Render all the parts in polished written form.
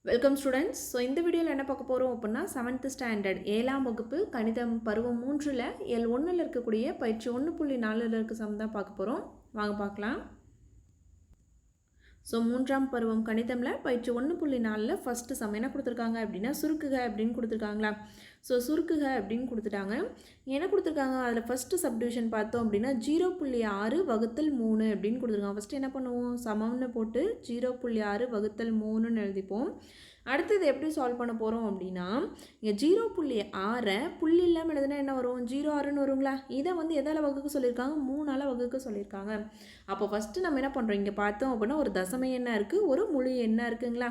Welcome students. So இந்த வீடியோவில் என்ன பார்க்க போகிறோம் அப்படின்னா 7th ஸ்டாண்டர்ட் 7ஆம் வகுப்பு கணிதம் பருவம் 3ல் எல் 1ல் இருக்கக்கூடிய பயிற்சி 1.4ல் இருக்க சம் தான் பார்க்க போகிறோம். வாங்க பார்க்கலாம். ஸோ 3ஆம் பருவம் கணிதமில் பயிற்சி 1.4ல் ஃபஸ்ட்டு சம் என்ன கொடுத்துருக்காங்க அப்படின்னா சுருக்குக அப்படின்னு கொடுத்துருக்காங்களா. ஸோ சுருக்குக அப்படின்னு கொடுத்துட்டாங்க. என்ன கொடுத்துருக்காங்க, அதில் ஃபஸ்ட்டு சப்டிவிஷன் பார்த்தோம் அப்படின்னா 0.6 வகுத்தல் 3 அப்படின்னு கொடுத்துருக்காங்க. ஃபஸ்ட்டு என்ன பண்ணுவோம், சமம்னு போட்டு 0.6 வகுத்தல் 3ன்னு எழுதிப்போம். அடுத்தது எப்படி சால்வ் பண்ண போகிறோம் அப்படின்னா, இங்கே 0.6 புள்ளி இல்லாமல் எழுதுனா என்ன வரும், 0.6ன்னு வருங்களா. இதை வந்து எதால் வகுக்க சொல்லியிருக்காங்க, 3ஆல் வகுக்க சொல்லியிருக்காங்க. அப்போ ஃபஸ்ட்டு நம்ம என்ன பண்ணுறோம், இங்கே பார்த்தோம் அப்படின்னா ஒரு தசம எண்ணாக இருக்குது, ஒரு முழு எண்ணாக இருக்குங்களா.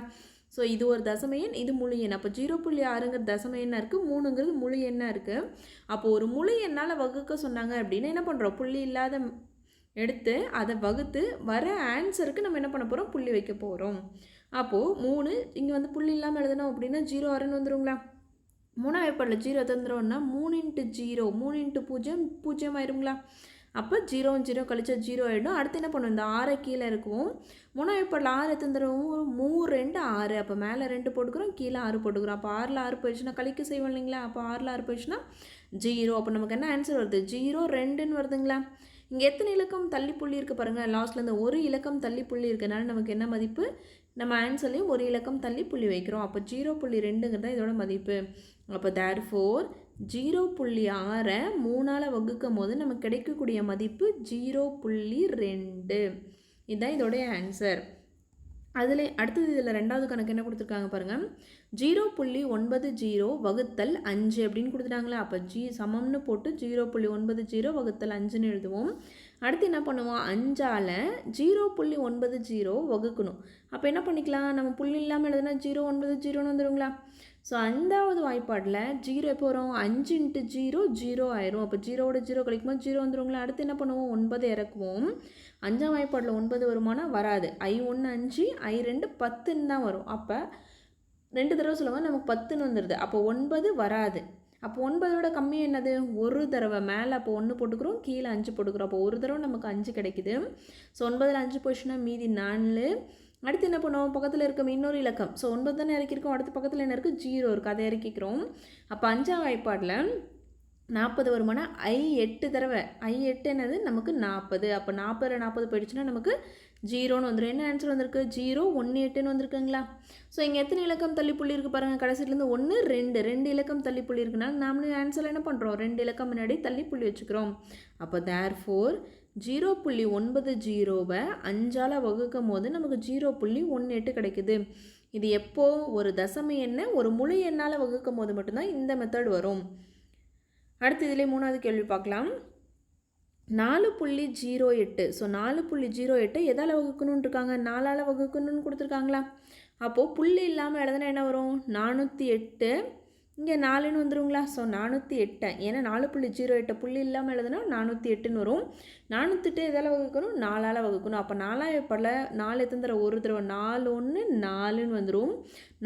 ஸோ இது ஒரு தசம எண், இது முழு எண். அப்போ 0.6ங்கிறது தசம எண்ணாக இருக்குது, 3ங்கிறது முழு எண்ணாக இருக்குது. அப்போது ஒரு முழு எண்ணால் வகுக்க சொன்னாங்க அப்படின்னா என்ன பண்ணுறோம், புள்ளி இல்லாத எடுத்து அதை வகுத்து வர ஆன்சருக்கு நம்ம என்ன பண்ண போகிறோம், புள்ளி வைக்க போகிறோம். அப்போது 3 இங்கே வந்து புள்ளி இல்லாமல் எழுதணும் அப்படின்னா 0.6ன்னு வந்துடுங்களா. 3ஆம் ஏற்பாடில் 0 தந்துடும்னா 3 × 0 3 × 0 0 ஆயிருங்களா. அப்போ 0 0 கழிச்சா 0 ஆகிடும். அடுத்து என்ன பண்ணுவோம், இந்த 6 கீழே இருக்கும். 3ஆம் ஏற்பாடில் 6 தந்துடும், 3 2 6. அப்போ மேலே 2 போட்டுக்கிறோம், கீழே 6 போட்டுக்கிறோம். அப்போ 6ல் 6 போயிடுச்சுன்னா கழிக்க செய்வோம் இல்லைங்களா. அப்போ 6ல் 6 போயிடுச்சுன்னா 0. அப்போ நமக்கு என்ன ஆன்சர் வருது, 0 2ன்னு வருதுங்களா. இங்கே எத்தனை இலக்கம் தள்ளி புள்ளி இருக்குது பாருங்கள், லாஸ்ட்லேருந்து ஒரு இலக்கம் தள்ளி புள்ளி இருக்கிறதுனால நமக்கு என்ன மதிப்பு, நம்ம ஆன்சர்லேயும் ஒரு இலக்கம் தள்ளி புள்ளி வைக்கிறோம். அப்போ 0.2ங்கிறது தான் இதோட மதிப்பு. அப்போ தேர்ஃபோர் 0.6 3ஆல் வகுக்கும் போது நமக்கு கிடைக்கக்கூடிய மதிப்பு 0.2. இதுதான் இதோடைய ஆன்சர். அதில் அடுத்தது இதில் ரெண்டாவது கணக்கு என்ன கொடுத்துருக்காங்க பாருங்கள், 0.90 வகுத்தல் 5 அப்படின்னு கொடுத்துட்டாங்களா. அப்போ சமம்னு போட்டு 0.90 வகுத்தல் 5ன்னு எழுதுவோம். அடுத்து என்ன பண்ணுவோம், 5ஆல் 0.90 வகுக்கணும். அப்போ என்ன பண்ணிக்கலாம், நம்ம புள்ளி இல்லாமல் எழுதுனா 0.90ன்னு வந்துடுங்களா. ஸோ 5ஆவது வாய்ப்பாடில் 0 எப்போ வரும், 5 × 0 0 ஆயிரும். அப்போ 0வோட 0 கழிக்கும்போது 0 வந்துடுங்களா. அடுத்து என்ன பண்ணுவோம், 9 இறக்குவோம். 5ஆம் வாய்ப்பாடில் 9 வருமானா வராது. I1 5 I2 10ன்னு தான் வரும். அப்போ 2 தடவை சொல்லுவாங்க, நமக்கு 10ன்னு வந்துடுது. அப்போ 9 வராது. அப்போ 9ஓட கம்மி என்னது, ஒரு தடவை மேலே. அப்போ 1 போட்டுக்கிறோம், கீழே 5 போட்டுக்கிறோம். அப்போ ஒரு தடவை நமக்கு 5 கிடைக்குது. ஸோ 9ல் 5 போயிடுச்சுன்னா மீதி 4. அடுத்து என்ன பண்ணுவோம், பக்கத்தில் இருக்க இன்னொரு இலக்கம். ஸோ 9 தானே இறக்கியிருக்கோம், அடுத்து பக்கத்தில் என்ன இருக்குது, 0 இருக்குது, அதை இறக்கிக்கிறோம். அப்போ 5ஆம் வாய்ப்பாடில் 40 வருமானா I8 தடவை. I8 என்னது, நமக்கு 40. அப்போ 40ல் 40 போயிடுச்சுன்னா நமக்கு 0ன்னு வந்துடும். என்ன ஆன்சர் வந்திருக்கு, 018ன்னு வந்திருக்குங்களா. ஸோ இங்கே எத்தனை இலக்கம் தள்ளி புள்ளி இருக்குது பாருங்கள், கடைசியிலேருந்து 1 2 இலக்கம் தள்ளி புள்ளி இருக்குனால நாமளும் ஆன்சரில் என்ன பண்ணுறோம், 2 இலக்கம் முன்னாடி தள்ளி புள்ளி வச்சுக்கிறோம். அப்போ தேர்ஃபோர் 0.90 5ஆல் வகுக்கும் போது நமக்கு 0.18 கிடைக்குது. இது எப்போ, ஒரு தசம எண்ணை ஒரு முழு எண்ணால் வகுக்கும் போது மட்டும்தான் இந்த மெத்தட் வரும். அடுத்து இதிலே 3வது கேள்வி பார்க்கலாம். 4.08. ஸோ 4.08 எதால் வகுக்கணும்னு இருக்காங்க, 4ஆல் வகுக்கணும்னு கொடுத்துருக்காங்களா. அப்போது புள்ளி இல்லாமல் எழுதுனா என்ன வரும், 408. இங்கே 4ன்னு வந்துடுங்களா. ஸோ 408, ஏன்னா 4.08 புள்ளி இல்லாமல் எழுதுனா 408ன்னு வரும். 408 எதால் வகுக்கணும், 4ஆல் வகுக்கணும். அப்போ 4ஆம் ஏற்பாடில் 4 எத்தனை தடவை, ஒரு தடவை. 4 1 4ன்னு வந்துடும்.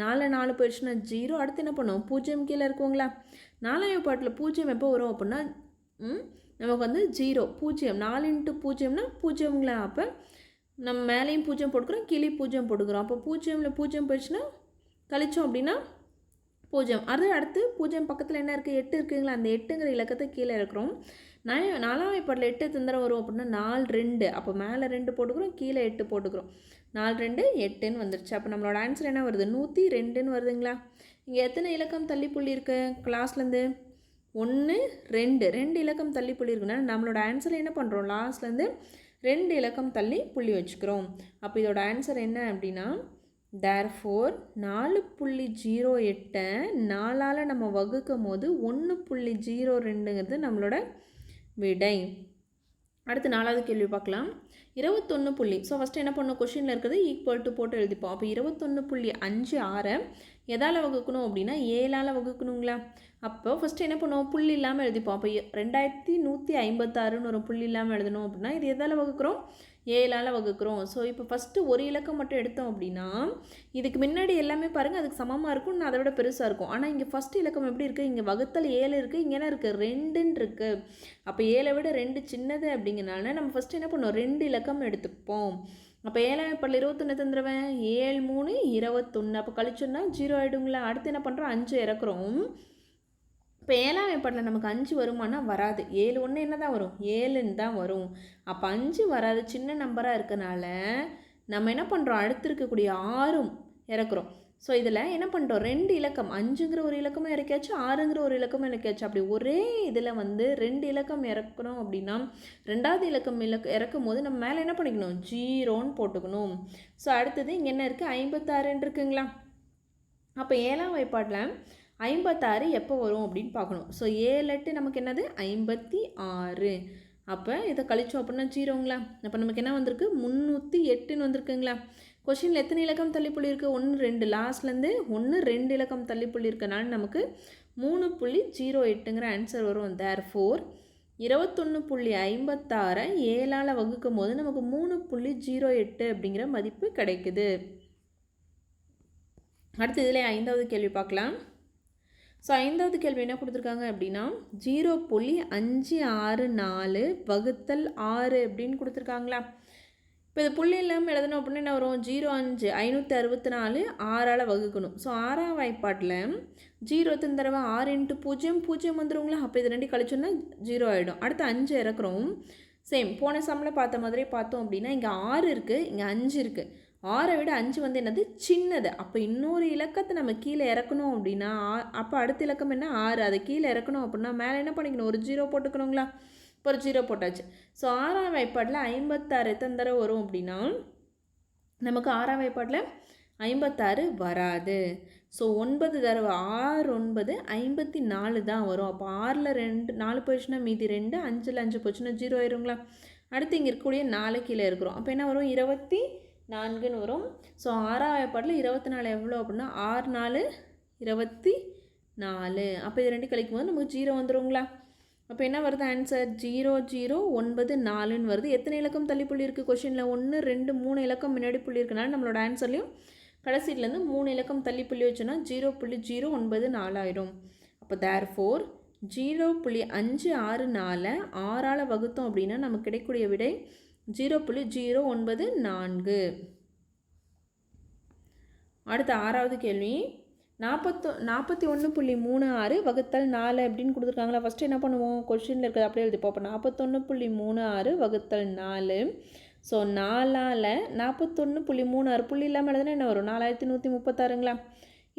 4 4 போயிடுச்சுன்னா 0. அடுத்து என்ன பண்ணுவோம், 0 கீழே இருக்குங்களா. 4ஆம் ஏற்பாட்டில் 0 எப்போ வரும் அப்படின்னா நமக்கு வந்து 0 0 4 × 0னா 0ங்களா. அப்போ நம்ம மேலேயும் 0 போட்டுக்கிறோம், கீழே 0 போட்டுக்கிறோம். அப்போ 0ல் 0 போயிடுச்சுன்னா கழிச்சோம் அப்படின்னா 0. அடுத்து 0 பக்கத்தில் என்ன இருக்குது, 8 இருக்குங்களா. அந்த 8ங்கிற இலக்கத்தை கீழே இருக்கிறோம். 4ஆம் வாய்ப்பாடில் 8 எத்தனை வரும் அப்படின்னா 4 2. அப்போ மேலே 2 போட்டுக்கிறோம், கீழே 8 போட்டுக்கிறோம். 4 2 8ன்னு வந்துருச்சு. அப்போ நம்மளோட ஆன்சர் என்ன வருது, 102ன்னு வருதுங்களா. இங்கே எத்தனை இலக்கம் தள்ளி புள்ளி இருக்குது, கிளாஸ்லேருந்து 1 2 இலக்கம் தள்ளி புள்ளி இருக்குன்னா நம்மளோட ஆன்சர் என்ன பண்ணுறோம், லாஸ்ட்லேருந்து 2 இலக்கம் தள்ளி புள்ளி வச்சுக்கிறோம். அப்போ இதோட ஆன்சர் என்ன அப்படின்னா தேர்ஃபோர் 4.08 4ஆல் நம்ம வகுக்கும் போது 1.02ங்கிறது நம்மளோட விடை. அடுத்து 4வது கேள்வி பார்க்கலாம். 21 புள்ளி. ஸோ ஃபஸ்ட்டு என்ன பண்ணணும், கொஷினில் இருக்கிறது ஈக்குவல் டு போட்டு எழுதிப்போம். அப்போ 21.56 எதால் வகுக்கணும் அப்படின்னா 7ஆல் வகுக்கணுங்களா. அப்போ ஃபஸ்ட்டு என்ன பண்ணுவோம், புள்ளி இல்லாமல் எழுதிப்போம். அப்போ 2156ன்னு ஒரு புள்ளி இல்லாமல் எழுதணும் அப்படின்னா இது எதால் வகுக்கிறோம், 7ஆல் வகுக்கிறோம். ஸோ இப்போ ஃபஸ்ட்டு ஒரு இலக்கம் மட்டும் எடுத்தோம் அப்படின்னா இதுக்கு முன்னாடி எல்லாமே பாருங்கள் அதுக்கு சமமாக இருக்கும், நான் அதை விட பெருசாக இருக்கும். ஆனால் இங்கே ஃபஸ்ட்டு இலக்கம் எப்படி இருக்குது, இங்கே வகுத்தல் 7 இருக்குது, இங்கே என்ன இருக்குது, 2ன்னு இருக்குது. அப்போ 7 விட 2 சின்னது அப்படிங்கிறனால நம்ம ஃபஸ்ட்டு என்ன பண்ணுவோம், 2 இலக்கம் எடுத்துப்போம். அப்போ 7ஆம் ஏற்பாட்டில் 21 எத்தனை தடவை 7 3 21. அப்போ கழிச்சோன்னா 0 ஆகிடுங்களா. அடுத்து என்ன பண்ணுறோம் 5 இறக்குறோம். இப்போ 7ஆம் ஏற்பாட்டில் நமக்கு 5 வருமானா வராது. 7 1 என்ன தான் வரும் 7ன்னு தான் வரும். அப்போ 5 வராது, சின்ன நம்பராக இருக்கனால நம்ம என்ன பண்ணுறோம் அடுத்து இருக்கக்கூடிய 6ம் இறக்குறோம். ஸோ இதில் என்ன பண்ணுறோம் 2 இலக்கம் 5ங்கிற ஒரு இலக்கமும் இறக்கியாச்சு, 6ங்கிற ஒரு இலக்கமும் இறக்கியாச்சு. அப்படி ஒரே இதில் வந்து 2 இலக்கம் இறக்கணும் அப்படின்னா 2வது இலக்கம் இறக்கும் போது நம்ம மேலே என்ன பண்ணிக்கணும் 0ன்னு போட்டுக்கணும். ஸோ அடுத்தது இங்கே என்ன இருக்குது 56 இருக்குங்களா. அப்போ 7ஆம் வாய்ப்பாட்டில் 56 எப்போ வரும் அப்படின்னு பார்க்கணும். ஸோ 7 8 நமக்கு என்னது 56. அப்போ இதை கழிச்சோம் அப்படின்னா 0ங்களா. அப்போ நமக்கு என்ன வந்திருக்கு 308ன்னு வந்திருக்குங்களா. கொஷினில் எத்தனை இலக்கம் தள்ளிப்புள்ளி இருக்குது 1 2 லாஸ்ட்லேருந்து 1 2 இலக்கம் தள்ளிப்புள்ளி இருக்கனால நமக்கு 3.08ங்கிற ஆன்சர் வரும். தேர்ஃபோர் 21.56 7ஆல் வகுக்கும் போது நமக்கு 3.08 அப்படிங்கிற மதிப்பு கிடைக்குது. அடுத்து இதில் 5வது கேள்வி பார்க்கலாம். ஸோ 5வது கேள்வி என்ன கொடுத்துருக்காங்க அப்படின்னா 0.564 வகுத்தல் 6 அப்படின்னு கொடுத்துருக்காங்களா. இப்போ இது புள்ளி இல்லாமல் எழுதணும் அப்படின்னா என்ன வரும் 0 5 564 6ஆல் வகுக்கணும். ஸோ 6ஆம் வாய்ப்பாட்டில் 0 எத்தனை தடவை 6 × 0 0 வந்துடுங்களா. அப்போ இது 2 கழிச்சோன்னா 0 ஆகிடும். அடுத்து 5 இறக்குறோம். சேம் போன சம்மில் பார்த்த மாதிரி பார்த்தோம் அப்படின்னா இங்கே 6 இருக்குது, இங்கே 5 இருக்குது. 6ஐ விட 5 வந்து என்னது சின்னது. அப்போ இன்னொரு இலக்கத்தை நம்ம கீழே இறக்கணும் அப்படின்னா அப்போ அடுத்த இலக்கம் என்ன 6, அதை கீழே இறக்கணும் அப்படின்னா மேலே என்ன பண்ணிக்கணும் ஒரு 0 போட்டுக்கணுங்களா. இப்போ ஒரு 0 போட்டாச்சு. ஸோ 6ஆம் வாய்ப்பாட்டில் 56 எத்தனை தடவை வரும் அப்படின்னா நமக்கு 6ஆம் வாய்ப்பாட்டில் 56 வராது. ஸோ 9 தடவை 6 9 54 தான் வரும். அப்போ 6ல் 2 4 போயிடுச்சுன்னா மீதி 2, 5ல் 5 போச்சுன்னா 0 ஆயிருங்களா. அடுத்து இங்கே இருக்கக்கூடிய 4 கீழே இருக்கிறோம். அப்போ என்ன வரும் 24ன்னு வரும். ஸோ 6ஆம் வாய்ப்பாட்டில் 24 எவ்வளோ அப்படின்னா 6 4 24. அப்போ இது 2 கழிக்கும் போது நமக்கு 0 வந்துடுங்களா. அப்போ என்ன வருது ஆன்சர் 0 0 9 4ன்னு வருது. எத்தனை இலக்கம் தள்ளிப்புள்ளி இருக்குது கொஷினில் 1 2 3 இலக்கம் முன்னாடி புள்ளி இருக்குனால நம்மளோட ஆன்சர்லையும் கடைசியிலேருந்து 3 இலக்கம் தள்ளிப்புள்ளி வச்சோன்னா 0.094 ஆயிடும். அப்போ தேர்ஃபோர் 0.564 6ஆல் வகுத்தோம் அப்படின்னா நமக்கு கிடைக்கக்கூடிய விடை 0.094. அடுத்த 6வது கேள்வி 41.36 வகுத்தல் 4 அப்படின்னு கொடுத்துருக்காங்களா. ஃபஸ்ட்டு என்ன பண்ணுவோம் கொஷினில் இருக்கிறது அப்படியே எழுதிப்போம். அப்போ 41.36 வகுத்தல் 4. ஸோ 4ஆல் 41.36 புள்ளி இல்லாமல் எழுதுனா என்ன வரும் 4136ங்களா.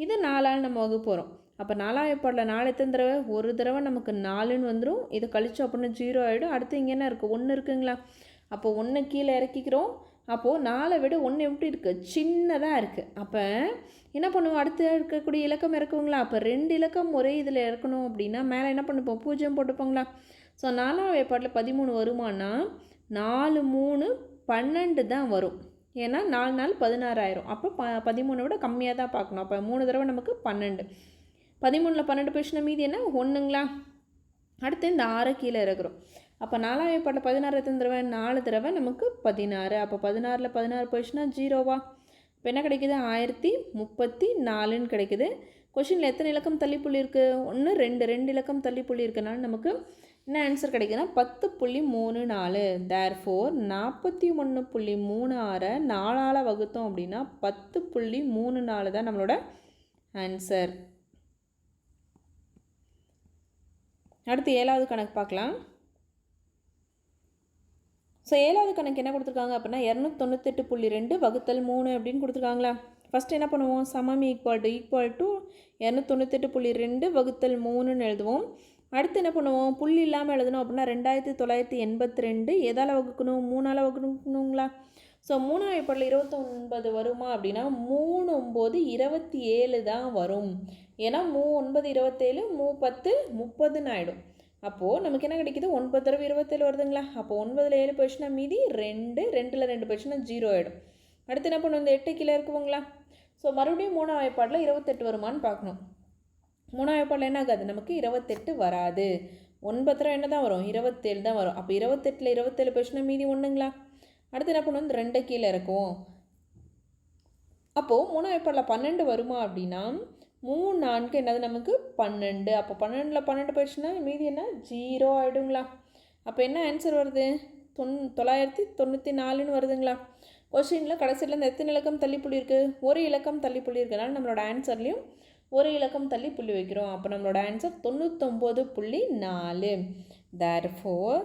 இது 4ஆல் நம்ம வகுப்பு போகிறோம். அப்போ 4ஆம் ஏற்பாட்டில் 4 எத்தனை தடவை ஒரு தடவை நமக்கு 4ன்னு வந்துடும். இதை கழிச்சோம் அப்படின்னா 0 ஆகிடும். அடுத்து இங்கே என்ன இருக்குது 1 இருக்குங்களா. அப்போ 1 கீழே இறக்கிக்கிறோம். அப்போது 4 விட 1 எப்படி இருக்குது சின்னதாக இருக்குது. அப்போ என்ன பண்ணுவோம் அடுத்து இருக்கக்கூடிய இலக்கம் இறக்குங்களா. அப்போ 2 இலக்கம் ஒரே இதில் இறக்கணும் அப்படின்னா மேலே என்ன பண்ணிப்போம் 0 போட்டுப்போங்களா. ஸோ 4ஆம் ஏற்பாட்டில் 13 வருமானா 4 3 12 தான் வரும். ஏன்னா 4 4 16 ஆயிரும். அப்போ 13 விட கம்மியாக தான் பார்க்கணும். அப்போ 3 தடவை நமக்கு 12. 13ல் 12 போயிடுச்சுன்னா மீதி என்ன 1ங்களா. அடுத்து இந்த 6 கீழே இறக்குறோம். அப்போ 4ஆம் ஏற்பாட்டில் 16 எத்தனை தடவை 4 தடவை நமக்கு 16. அப்போ 16ல் 16 போயிடுச்சுன்னா 0வா. இப்போ என்ன கிடைக்கிது 1034ன்னு கிடைக்குது. கொஷினில் எத்தனை இலக்கம் தள்ளிப்புள்ளி இருக்குது 1 2 2 இலக்கம் தள்ளிப்புள்ளி இருக்கனால நமக்கு என்ன ஆன்சர் கிடைக்குதுன்னா 10.34. தேர்ஃபோர் 41.36 4ஆல் வகுத்தோம் அப்படின்னா 10.34 தான் நம்மளோட ஆன்சர். அடுத்து 7வது கணக்கு பார்க்கலாம். ஸோ 7வது கணக்கு என்ன கொடுத்துருக்காங்க அப்படின்னா 298.2 வகுத்தல் 3 அப்படின்னு கொடுத்துருக்காங்களா. ஃபஸ்ட்டு என்ன பண்ணுவோம் சமம் ஈக்குவல் டு 298.2 வகுத்தல் 3ன்னு எழுதுவோம். அடுத்து என்ன பண்ணுவோம் புள்ளி இல்லாமல் எழுதணும் அப்படின்னா 2982 எதால் வகுக்கணும் 3ஆல் வகுக்கணுங்களா. ஸோ 3ஆம் ஏற்பாட்டில் 29 வருமா அப்படின்னா 3 9 27 தான் வரும். ஏன்னா 3 9 27 3 10 30ன்னு ஆகிடும். அப்போது நமக்கு என்ன கிடைக்கிது 9 தடவை 27 வருதுங்களா. அப்போ 9ல் 7 போயிடுச்சுன்னா மீதி 2 2ல் 2 போயிடுச்சுன்னா 0 ஆகிடும். அடுத்து என்ன பண்ணுவோம் இந்த 8 கீழே இருக்குவோங்களா. ஸோ மறுபடியும் 3ஆம் வாய்ப்பாட்டில் 28 வருமானு பார்க்கணும். 3ஆம் வாய்ப்பாட்டில் என்ன ஆகாது நமக்கு 28 வராது. 9 தடவை என்ன தான் வரும் 27 தான் வரும். அப்போ 28ல் 27 போயிடுச்சுன்னா மீதி 1ங்களா. அடுத்து என்ன பண்ணுவோம் 2 கீழே இருக்குவோம். அப்போது 3ஆம் வாய்ப்பாட்டில் 12 வருமா அப்படின்னா 3 4 என்னது நமக்கு 12. அப்போ 12ல் 12 போயிடுச்சுன்னா மீதி என்ன 0 ஆகிடுங்களா. அப்போ என்ன ஆன்சர் வருது 994ன்னு வருதுங்களா. கொஷினில் கடைசியில் இந்த எத்தனை இலக்கம் தள்ளி புள்ளி இருக்குது, ஒரு இலக்கம் தள்ளி புள்ளி இருக்கிறனால நம்மளோட ஆன்சர்லேயும் ஒரு இலக்கம் தள்ளி புள்ளி வைக்கிறோம். அப்போ நம்மளோட ஆன்சர் 99.4. தேர்ஃபோர்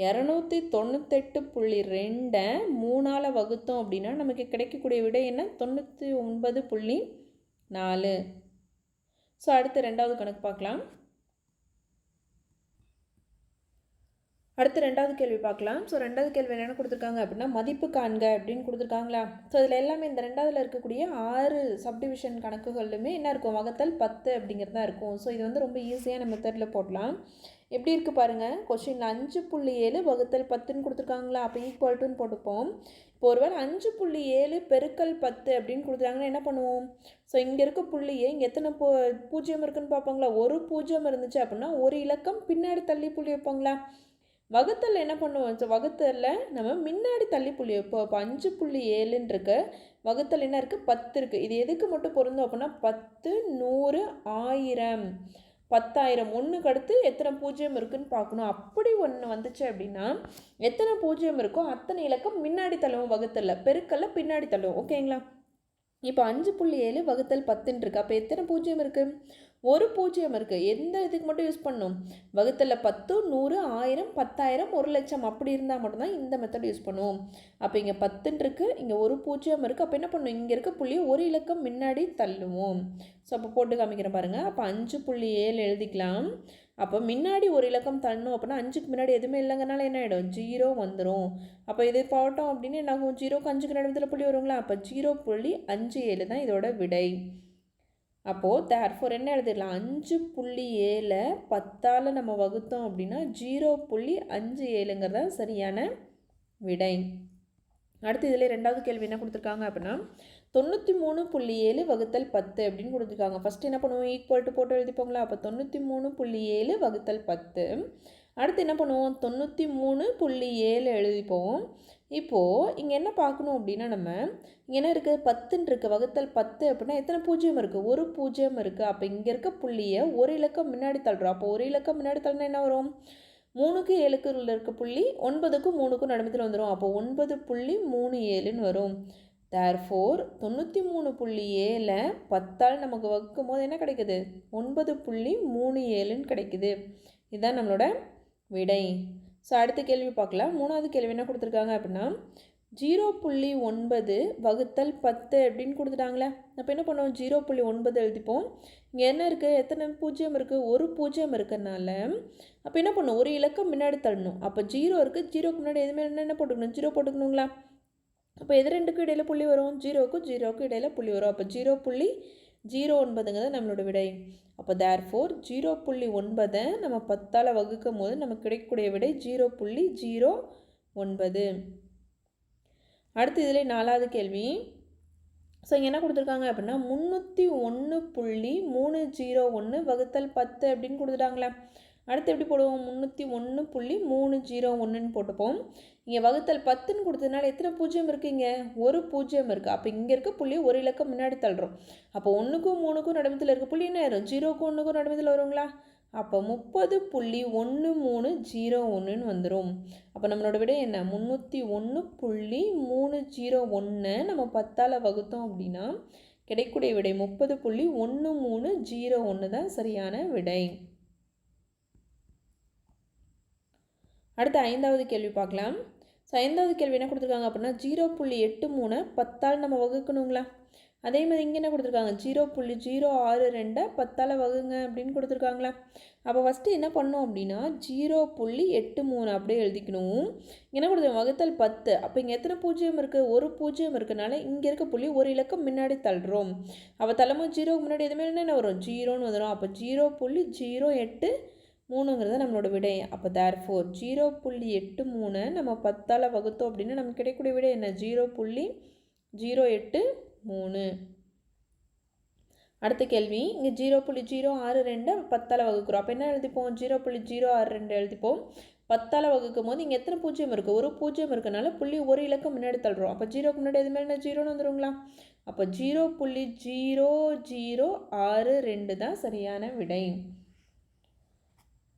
298.2 3ஆல் வகுத்தோம் அப்படின்னா நமக்கு கிடைக்கக்கூடிய விடை என்ன, 99.4. ஸோ அடுத்து ரெண்டாவது கணக்கு பார்க்கலாம். அடுத்து ரெண்டாவது கேள்வி பார்க்கலாம். ஸோ ரெண்டாவது கேள்வி என்னென்ன கொடுத்துருக்காங்க அப்படின்னா மதிப்பு காண்க அப்படின்னு கொடுத்துருக்காங்களா. ஸோ இதில் எல்லாமே இந்த ரெண்டாவதுல இருக்கக்கூடிய 6 சப்டிவிஷன் கணக்குகளுமே என்ன இருக்கும், வகுத்தல் 10 அப்படிங்கிறது தான் இருக்கும். ஸோ இது வந்து ரொம்ப ஈஸியான மெத்தடில் போடலாம். எப்படி இருக்குது பாருங்கள், கொஸ்டினில் 5.7 வகுத்தல் 10ன்னு கொடுத்துருக்காங்களா. அப்போ ஈக்குவல்ட்டுன்னு போட்டுப்போம். இப்போ ஒருவேளை 5.7 பெருக்கல் 10 அப்படின்னு கொடுத்துருக்காங்கன்னா என்ன பண்ணுவோம், ஸோ இங்கே இருக்க புள்ளியே இங்கே எத்தனை பூஜ்ஜியம் இருக்குன்னு பார்ப்பாங்களா. ஒரு பூஜ்ஜியம் இருந்துச்சு அப்படின்னா ஒரு இலக்கம் பின்னாடி தள்ளி புள்ளி வைப்பாங்களா. வகுத்தல் என்ன பண்ணுவோம், ஸோ வகுத்தலில் நம்ம முன்னாடி தள்ளி புள்ளி வைப்போம். அப்போ 5.7 இருக்கு, வகுத்தல் என்ன இருக்குது, 10 இருக்குது. இது எதுக்கு மட்டும் பொருந்தும் அப்படின்னா 10, 100, 1000, 10,000 ஒன்றுக்கு அடுத்து எத்தனை பூஜ்ஜியம் இருக்குதுன்னு பார்க்கணும். அப்படி ஒன்று வந்துச்சு அப்படின்னா எத்தனை பூஜ்ஜியம் இருக்கோ அத்தனை இலக்கம் முன்னாடி தள்ளுவோம், வகுத்தலில் பெருக்கல்ல பின்னாடி தள்ளுவோம். ஓகேங்களா. இப்போ 5.7 வகுத்தல் 10 இருக்குது. அப்போ எத்தனை பூஜ்ஜியம் இருக்குது, ஒரு பூஜ்ஜியம் இருக்குது. எந்த இதுக்கு மட்டும் யூஸ் பண்ணணும், வகுத்தலில் 10, 100, 1000, 10,000, 1,00,000 அப்படி இருந்தால் மட்டும்தான் இந்த மெத்தட் யூஸ் பண்ணுவோம். அப்போ இங்கே 10 இருக்குது, இங்கே ஒரு பூஜ்ஜியம் இருக்குது. அப்போ என்ன பண்ணணும், இங்கே இருக்க புள்ளியை ஒரு இலக்கம் முன்னாடி தள்ளுவோம். ஸோ அப்போ போட்டு காமிக்கிறேன் பாருங்கள். அப்போ 5.7 எழுதிக்கலாம். அப்போ முன்னாடி ஒரு இலக்கம் தள்ளணும் அப்படின்னா 5க்கு முன்னாடி எதுவுமே இல்லைங்கனால என்ன ஆகிடும், 0 வந்துடும். அப்போ இது போட்டோம் அப்படின்னு என்ன ஆகும், 0க்கு 5க்கு நடுவில் புள்ளி வருங்களா. அப்போ 0.57 தான் இதோட விடை. அப்போது தேர்ஃபோர் என்ன எழுதிடலாம், 5.7 10ஆல் நம்ம வகுத்தோம் அப்படின்னா 0.57ங்கிறதா சரியான விடை. அடுத்து இதில் ரெண்டாவது கேள்வி என்ன கொடுத்துருக்காங்க அப்படின்னா 93.7 வகுத்தல் 10 அப்படின்னு கொடுத்துருக்காங்க. ஃபஸ்ட்டு என்ன பண்ணுவோம், ஈக்குவல் டு போட்டு எழுதிப்போங்களா. அப்போ 93.7 வகுத்தல் 10. அடுத்து என்ன பண்ணுவோம், 93.7 எழுதிப்போம். இப்போது இங்கே என்ன பார்க்கணும் அப்படின்னா நம்ம இங்கே என்ன இருக்குது, 10ன்னு இருக்குது, வகுத்தல் 10 அப்படின்னா எத்தனை பூஜ்ஜியம் இருக்குது, ஒரு பூஜ்ஜியம் இருக்குது. அப்போ இங்கே இருக்க புள்ளியை ஒரு இலக்கம் முன்னாடி தள்ளுறோம். அப்போ ஒரு இலக்கம் முன்னாடி தள்ளினா என்ன வரும், 3க்கு 7க்கு இருக்க புள்ளி 9க்கும் 3க்கும் நடுமத்தில் வந்துடும். அப்போ 9.37ன்னு வரும். தேர்ஃபோர் 93.7 10ஆல் நமக்கு வகுக்கும் போது என்ன கிடைக்குது, 9.37ன்னு கிடைக்குது. இதுதான் நம்மளோட விடை. ஸோ அடுத்த கேள்வி பார்க்கலாம். மூணாவது கேள்வி என்ன கொடுத்துருக்காங்க அப்படின்னா 0.9 வகுத்தல் 10 அப்படின்னு கொடுத்துட்டாங்களே. அப்போ என்ன பண்ணுவோம், 0.9 எழுதிப்போம். இங்கே என்ன இருக்குது, எத்தனை பூஜ்ஜியம் இருக்குது, ஒரு பூஜ்ஜியம் இருக்கிறதுனால அப்போ என்ன பண்ணும், ஒரு இலக்கம் முன்னாடி தள்ளணும். அப்போ 0 இருக்குது, 0க்கு முன்னாடி எதுவுமே என்ன போட்டுக்கணும், 0 போட்டுக்கணுங்களா. அப்போ எது ரெண்டுக்கும் இடையில் புள்ளி வரும், 0க்கும் 0க்கும் இடையில் புள்ளி வரும். அப்போ 0.09ங்கிறது நம்மளோட விடை. அப்போ தேர்ஃபோர் 0.9 நம்ம 10ஆல் வகுக்கும் போது நமக்கு கிடைக்கக்கூடிய விடை 0.09. அடுத்து இதில் நாலாவது கேள்வி. ஸோ இங்கே என்ன கொடுத்துருக்காங்க அப்படின்னா 301.301 வகுத்தல் 10 அப்படின்னு கொடுத்துட்டாங்களே. அடுத்து எப்படி போடுவோம், 301.301ன்னு போட்டுப்போம். இங்கே வகுத்தல் 10ன்னு கொடுத்ததுனால எத்தனை பூஜ்ஜியம் இருக்குது, இங்கே ஒரு பூஜ்ஜியம் இருக்குது. அப்போ இங்கே இருக்க புள்ளி ஒரு இலக்கம் முன்னாடி தள்ளுறோம். அப்போ 1க்கும் 3க்கும் நடுமத்தில் இருக்க புள்ளி என்ன ஆயிரும், 0க்கும் 1க்கும் நடுமத்தில் வருங்களா. அப்போ 30.1301ன்னு வந்துடும். அப்போ நம்மளோட விட என்ன, 301.301 நம்ம 10ஆல் வகுத்தோம் அப்படின்னா கிடைக்கக்கூடிய விடை 30.1301 தான் சரியான விடை. அடுத்து ஐந்தாவது கேள்வி பார்க்கலாம். ஸோ ஐந்தாவது கேள்வி என்ன கொடுத்துருக்காங்க அப்படின்னா 0.83 10ஆல் நம்ம வகுக்கணுங்களா. அதே மாதிரி இங்கே என்ன கொடுத்துருக்காங்க, 0.062 10ஆல் வகுங்க அப்படின்னு கொடுத்துருக்காங்களா. அப்போ ஃபஸ்ட்டு என்ன பண்ணோம் அப்படின்னா 0.83 அப்படியே எழுதிக்கணும். என்ன கொடுத்துருக்காங்க, வகுத்தல் 10. அப்போ இங்கே எத்தனை பூஜ்ஜியம் இருக்குது, ஒரு பூஜ்ஜியம் இருக்கனால இங்கே இருக்க புள்ளி ஒரு இலக்கம் முன்னாடி தள்ளுறோம். அப்போ தள்ளும்போது 0க்கு முன்னாடி எதுவுமே என்ன வரும், 0ன்னு வந்துடும். அப்போ 0.083ங்கிறது நம்மளோட விடை. அப்போ தேர்ஃபோர் 0.83 நம்ம 10ஆல் வகுத்தோம் அப்படின்னா நமக்கு கிடைக்கக்கூடிய விடை என்ன, 0.083. அடுத்த கேள்வி. இங்கே 0.062 10ஆல் வகுக்கிறோம். அப்போ என்ன எழுதிப்போம், 0.062 எழுதிப்போம். 10ஆல் வகுக்கும் போது இங்கே எத்தனை பூஜ்ஜியம் இருக்குது, ஒரு பூஜ்ஜியம் இருக்கனால புள்ளி ஒரு இலக்கம் முன்னாடி தள்ளுறோம். அப்போ 0க்கு முன்னாடி எது மேலே 0ன்னு வந்துடுங்களா. அப்போ 0.0062 தான் சரியான விடை.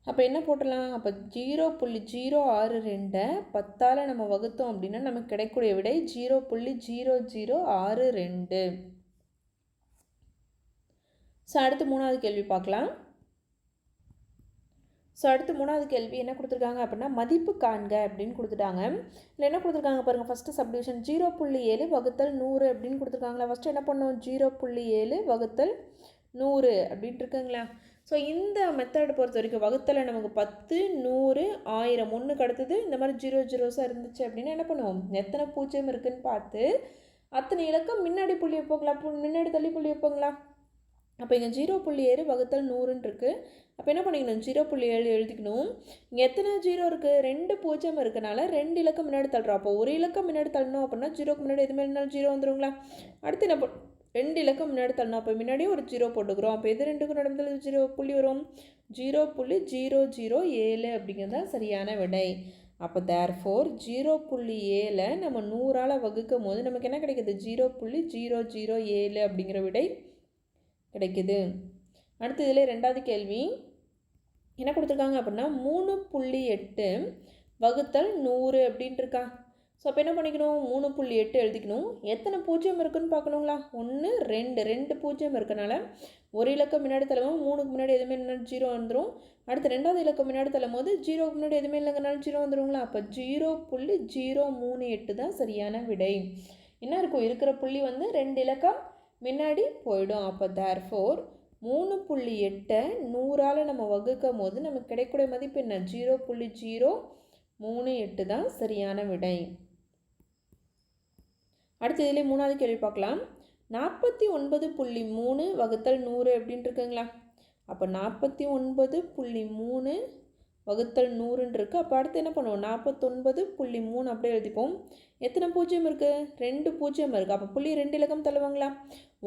அப்போ என்ன போட்டலாம்? அப்போ 0.062 10ஆல் நம்ம வகுத்தோம் அப்படின்னா நமக்கு கிடைக்கக்கூடிய விடை 0.0062. ஸோ அடுத்து மூணாவது கேள்வி பார்க்கலாம். ஸோ அடுத்து மூணாவது கேள்வி என்ன கொடுத்துருக்காங்க அப்படின்னா மதிப்பு காண்க அப்படின்னு கொடுத்துட்டாங்க. இல்லை என்ன கொடுத்துருக்காங்க பாருங்கள். ஃபஸ்ட்டு சப்டிவிஷன் 0.7 வகுத்தல் 100 அப்படின்னு கொடுத்துருக்காங்களா. ஃபஸ்ட்டு என்ன பண்ணோம்? 0.7 வகுத்தல் 100 அப்படின்ட்டு இருக்குங்களா. ஸோ இந்த மெத்தடை பொறுத்த வரைக்கும் வகுத்தலை நமக்கு 10, 100, 1000 ஒன்றுக்கு அடுத்தது இந்த மாதிரி 0 ஜீரோஸாக இருந்துச்சு அப்படின்னா என்ன பண்ணுவோம்? எத்தனை பூஜ்ஜியம் இருக்குதுன்னு பார்த்து அத்தனை இலக்கம் முன்னாடி புள்ளி வைப்போங்களா, முன்னாடி தள்ளி புள்ளி வைப்போங்களா. அப்போ இங்கே 0.7 வகுத்தல் 100ன்னு இருக்குது. அப்போ என்ன பண்ணிக்கணும்? 0.7 எழுதிக்கணும். இங்கே எத்தனை 0 இருக்குது? 2 பூஜ்ஜியம் இருக்கனால 2 இலக்கம் முன்னாடி தள்ளுறோம். அப்போ ஒரு இலக்கம் முன்னாடி தள்ளணும் அப்படின்னா 0க்கு முன்னாடி எதுவுமே இருந்தாலும் 0 வந்துடுங்களா. அடுத்து என்ன 2 இலக்கம் முன்னாடி தள்ளணும். அப்போ முன்னாடியே ஒரு 0 போட்டுக்கிறோம். அப்போ எது ரெண்டுக்கும் நடந்தது 0 புள்ளி வரும்? 0.007 அப்படிங்கிறது தான் சரியான விடை. அப்போ தேர்ஃபோர் 0.7 நம்ம 100ஆல் வகுக்கும் போது நமக்கு என்ன கிடைக்குது? 0.007 அப்படிங்கிற விடை கிடைக்குது. அடுத்து இதில் ரெண்டாவது கேள்வி என்ன கொடுத்துருக்காங்க அப்படின்னா 3.8 வகுத்தல் 100 அப்படின்ட்டு இருக்கா. ஸோ அப்போ என்ன பண்ணிக்கணும்? 3.8 எழுதிக்கணும். எத்தனை பூஜ்ஜியம் இருக்குதுன்னு பார்க்கணுங்களா. 1, 2 பூஜ்ஜியம் இருக்கனால ஒரு இலக்கம் முன்னாடி தள்ளும் 3க்கு முன்னாடி எதுவுமே இல்லைனாலும் 0 வந்துடும். அடுத்து ரெண்டாவது இலக்கம் முன்னாடி தள்ளும் போது 0க்கு முன்னாடி எதுவுமே இல்லைங்கனாலும் 0 வந்துடுங்களா. அப்போ 0.038 தான் சரியான விடை. என்ன இருக்கும்? இருக்கிற புள்ளி வந்து 2 இலக்கம் முன்னாடி போயிடும். அப்போ தேர்ஃபோர் 3.8 100ஆல் நம்ம வகுக்கும் போது நமக்கு கிடைக்கக்கூடிய மதிப்பு என்ன? 0.038 தான் சரியான விடை. அடுத்து இதிலே மூணாவது கேள்வி பார்க்கலாம். 49.3 வகுத்தல் 100 அப்படின்ட்டு இருக்குங்களா. அப்போ 49.3 வகுத்தல் 100ன்னு இருக்குது. அப்போ அடுத்து என்ன பண்ணுவோம்? 49.3 அப்படியே எழுதிப்போம். எத்தனை பூஜ்ஜியம் இருக்குது? 2 பூஜ்ஜியம் இருக்குது. அப்போ புள்ளி 2 இலக்கம் தள்ளுவாங்களா.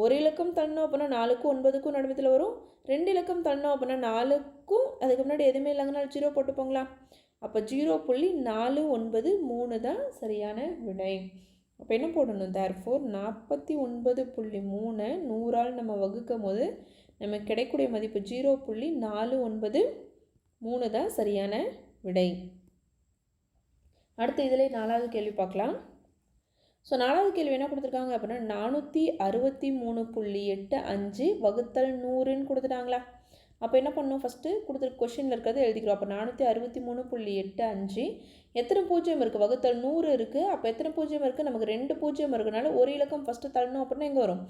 ஒரு இலக்கம் தள்ளணும் அப்படின்னா 4க்கும் 9க்கும் நடுமத்தில் வரும். 2 இலக்கம் தள்ளணும் அப்படின்னா 4க்கும் அதுக்கு முன்னாடி எதுவுமே இல்லைங்கன்னா 0 போட்டுப்போங்களா. அப்போ 0.493 தான் சரியான விடை. அப்போ என்ன போடணும்? தேர்ஃபோர் 49.3 100ஆல் நம்ம வகுக்கும் போது நமக்கு கிடைக்கக்கூடிய மதிப்பு 0.493 தான் சரியான விடை. அடுத்து இதில் நாலாவது கேள்வி பார்க்கலாம். ஸோ நாலாவது கேள்வி என்ன கொடுத்துருக்காங்க அப்படின்னா 463.85 வகுத்தல் 100ன்னு கொடுத்துட்டாங்களா. அப்போ என்ன பண்ணணும்? ஃபஸ்ட்டு கொடுத்துருக்க கொஷினில் இருக்கிறது எழுதிக்கிறோம். அப்போ 463.85 எத்தனை பூஜ்ஜியம் இருக்குது? வகுத்தல் 100 இருக்குது. அப்போ எத்தனை பூஜ்ஜியம் இருக்குது? நமக்கு 2 பூஜ்ஜியம் இருக்குனால ஒரு இலக்கம் ஃபஸ்ட்டு தள்ளணும் அப்படின்னா எங்கே வரும்?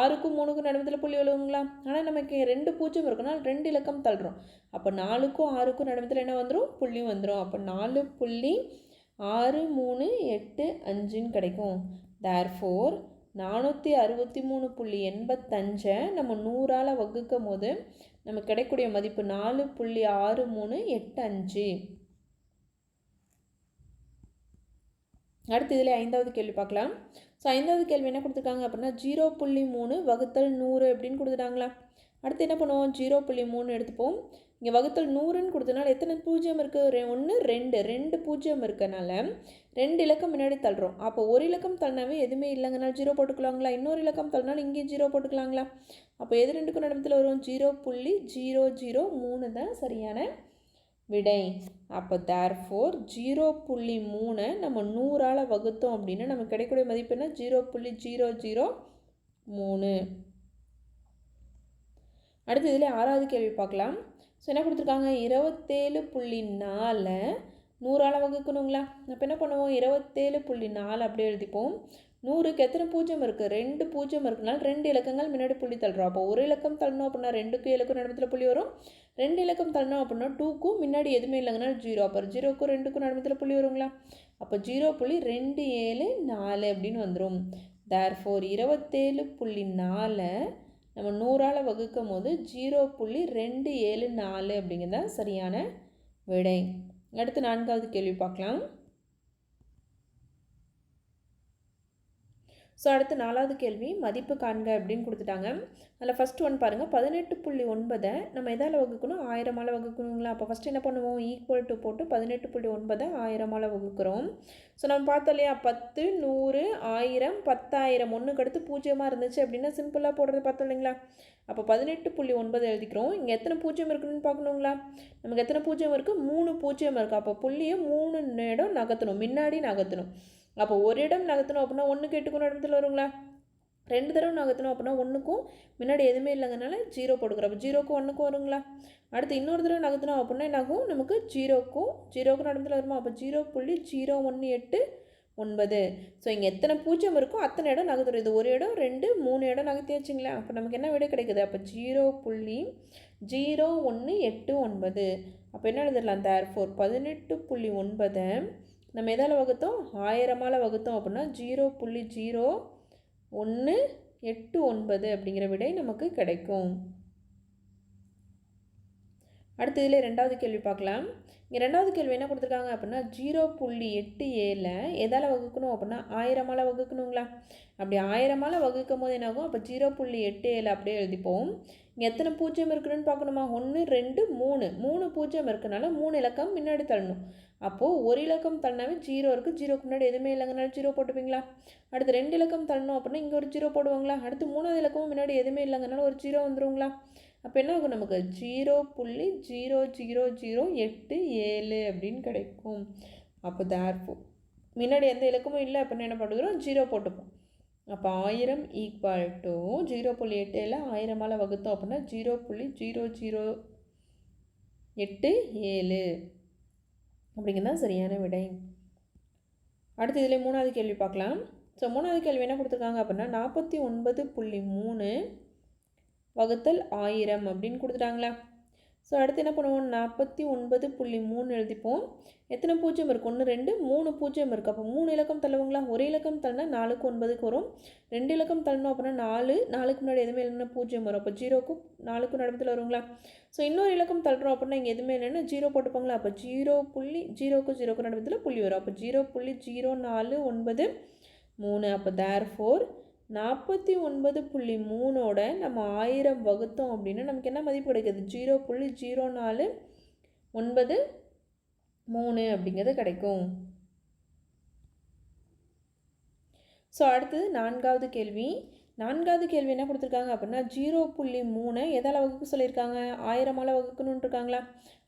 6க்கும் 3க்கும் நடுமத்தில் புள்ளி விழுவுங்களா. ஆனால் நமக்கு 2 பூஜ்ஜியம் இருக்குனால 2 இலக்கம் தள்ளுறோம். அப்போ 4க்கும் 6க்கும் நடுமத்தில் என்ன வந்துடும்? புள்ளி வந்துடும். அப்போ 4.6385 கிடைக்கும். தேர்ஃபோர் 463.85 நம்ம 100ஆல் வகுக்கும் போது நமக்கு கிடைக்கக்கூடிய மதிப்பு 4.6385. அடுத்து இதில் ஐந்தாவது கேள்வி பார்க்கலாம். ஸோ ஐந்தாவது கேள்வி என்ன கொடுத்துருக்காங்க அப்படின்னா 0.3 வகுத்தல் 100 அப்படின்னு கொடுத்துட்டாங்களா. அடுத்து என்ன பண்ணுவோம்? 0.3 எடுத்துப்போம். இங்கே வகுத்தல் 100ன்னு கொடுத்தனால எத்தனை பூஜ்ஜியம் இருக்குது? 1, 2 பூஜ்ஜியம் இருக்கனால 2 இலக்கம் முன்னாடி தள்ளுறோம். அப்போ ஒரு இலக்கம் தள்ளினாவே எதுவுமே இல்லைங்கனால 0 போட்டுக்கலாங்களா. இன்னொரு இலக்கம் தள்ளினாலும் இங்கேயும் 0 போட்டுக்கலாங்களா. அப்போ எது ரெண்டுக்கும் நடமத்தில் வரும்? 0.003 தான் சரியான விடை. அப்போ தேர்ஃபோர் 0.3 நம்ம 100ஆல் வகுத்தோம் அப்படின்னா நமக்கு கிடைக்கக்கூடிய மதிப்பு என்ன? 0.003. அடுத்து இதில் ஆறாவது கேள்வி பார்க்கலாம். ஸோ என்ன கொடுத்துருக்காங்க? 27.4 100ஆல் வகுக்கணுங்களா. அப்போ என்ன பண்ணுவோம்? 27.4 அப்படியே எழுதிப்போம். 100க்கு எத்தனை பூஜ்ஜியம் இருக்குது? 2 பூஜ்ஜியம் இருக்குனால 2 இலக்கங்கள் முன்னாடி புள்ளி தள்ளுறோம். அப்போ ஒரு இலக்கம் தள்ளணும் அப்படின்னா 2க்கும் 7க்கும் நடுமத்தில் புள்ளி வரும். 2 இலக்கம் தள்ளணும் அப்படின்னா 2க்கும் முன்னாடி எதுவுமே இல்லைங்கனால 0. அப்போ 0க்கும் 2க்கும் நடுமத்தில் புள்ளி வருங்களா. அப்போ 0.274 அப்படின்னு வந்துடும். தேர்ஃபோர் 27.4 நம்ம 100ஆல் வகுக்கும் போது 0.274 அப்படிங்கிறது தான் சரியான விடை. அடுத்து நான்காவது கேள்வி பார்க்கலாம். ஸோ அடுத்து 4வது கேள்வி மதிப்பு காண்க அப்படின்னு கொடுத்துட்டாங்க. அதில் ஃபஸ்ட் ஒன் பாருங்கள், 18.9 நம்ம எதால் வகுக்கணும், 1000ஆல் வகுக்கணுங்களா. அப்போ ஃபஸ்ட்டு என்ன பண்ணுவோம், ஈக்குவல் டு போட்டு 18.9 1000ஆல் வகுக்கிறோம். ஸோ நம்ம பார்த்தோம் இல்லையா, 10 100 1000 10,000 ஒன்றுக்கு அடுத்து 0 இருந்துச்சு அப்படின்னா சிம்பிளாக போடுறது பார்த்தோம் இல்லைங்களா. அப்போ 18.9 எழுதிக்கிறோம். இங்கே எத்தனை 0 இருக்குன்னு பார்க்கணுங்களா. நமக்கு எத்தனை 0 இருக்குது, 3 0 இருக்குது. அப்போ புள்ளியை 3 இடம் நகர்த்தணும், முன்னாடி நகர்த்தணும். அப்போ ஒரு இடம் நகர்த்தணும் அப்படின்னா 1க்கு 8க்கும் இடத்துல வருங்களா. 2 தடவை நகர்த்தணும் அப்படின்னா 1க்கும் முன்னாடி எதுவுமே இல்லைங்கனால 0 போட்டுக்கிறோம். அப்போ 0க்கும் 1க்கும் வருங்களா. அடுத்து இன்னொரு தடவை நகர்த்தணும் அப்படின்னா என்னாகும், நமக்கு 0க்கும் நடத்துல வருமா. அப்போ 0.018 ஸோ இங்கே எத்தனை 0 இருக்கோ அத்தனை இடம் நகர்த்துறோம். இது ஒரு இடம் 2 3 இடம் நகர்த்தியாச்சுங்களா. அப்போ நமக்கு என்ன விடை கிடைக்குது, அப்போ 0.0189. அப்போ என்ன எழுதிடலாம், தேர்ஃபோர் 18.9 நம்ம எதால் வகுத்தோம், 1000ஆல் வகுத்தோம் அப்படின்னா 0.0189 அப்படிங்கிற விடை நமக்கு கிடைக்கும். அடுத்து இதில் 2வது கேள்வி பார்க்கலாம். இங்கே 2வது கேள்வி என்ன கொடுத்துருக்காங்க அப்படின்னா 0.87 எதால் வகுக்கணும் அப்படின்னா 1000ஆல் வகுக்கணுங்களா. அப்படி 1000ஆல் வகுக்கும் போது என்னாகும், அப்போ 0.87 அப்படியே எழுதிப்போம். இங்கே எத்தனை 0 இருக்குன்னு பார்க்கணுமா, 1 2 3 0 இருக்குனால 3 இலக்கம் முன்னாடி தள்ளணும். அப்போது ஒரு இலக்கம் தள்ளினாவே 0 இருக்குது, 0க்கு முன்னாடி எதுவுமே இல்லைங்கனால 0 போட்டுப்பீங்களா. அடுத்து 2 இலக்கம் தள்ளணும் அப்படின்னா இங்கே ஒரு 0 போடுவாங்களா. அடுத்து 3வது இலக்கமும் முன்னாடி எதுவுமே இல்லைங்கனால ஒரு 0 வந்துருங்களா. அப்போ என்ன ஆகும், நமக்கு 0.00087 அப்படின்னு கிடைக்கும். அப்போ தேர்ஃபோர் முன்னாடி எந்த இலக்கமும் இல்லை அப்படின்னு என்ன பண்ணுறோம், 0 போட்டுப்போம். அப்போ 1000 ஈக்குவல் டு 0.87 1000ஆல் வகுத்தோம் அப்படின்னா 0.0087 அப்படிங்கிறது சரியான விடை. அடுத்து இதில் 3வது கேள்வி பார்க்கலாம். ஸோ 3வது கேள்வி என்ன கொடுத்துருக்காங்க அப்படின்னா 49.3 வகுத்தல் 1000 அப்படின்னு கொடுத்துட்டாங்களா. ஸோ அடுத்து என்ன பண்ணுவோம், 49.3 எழுதிப்போம். எத்தனை 0 இருக்குது, 1 2 3 0 இருக்குது. அப்போ 3 இலக்கம் தள்ளுவங்களா. ஒரு இலக்கம் தள்ளினா 4க்கு 9க்கு வரும். 2 இலக்கம் தள்ளணும் அப்படின்னா 4க்கு முன்னாடி எதுவுமே இல்லைன்னா 0 வரும். அப்போ 0க்கும் 4க்கும் நடுவில் வருங்களா. ஸோ இன்னொரு இலக்கம் தள்ளுறோம் அப்படின்னா இங்கே எதுவுமே இல்லைன்னா 0 போட்டுப்பாங்களா. அப்போ 0.0க்கு நடுவில் புள்ளி வரும். அப்போ 0.0493. அப்போ தேர்ஃபோர் 49.3 நம்ம 1000 வகுத்தோம் அப்படின்னா நமக்கு என்ன மதிப்பு கிடைக்குது, 0.0493 அப்படிங்கிறது கிடைக்கும். ஸோ அடுத்தது 4வது கேள்வி. 4வது கேள்வி என்ன கொடுத்துருக்காங்க அப்படின்னா 0.3 எதால் வகுக்க சொல்லியிருக்காங்க, 1000ஆல் வகுக்கணும்னு இருக்காங்களா.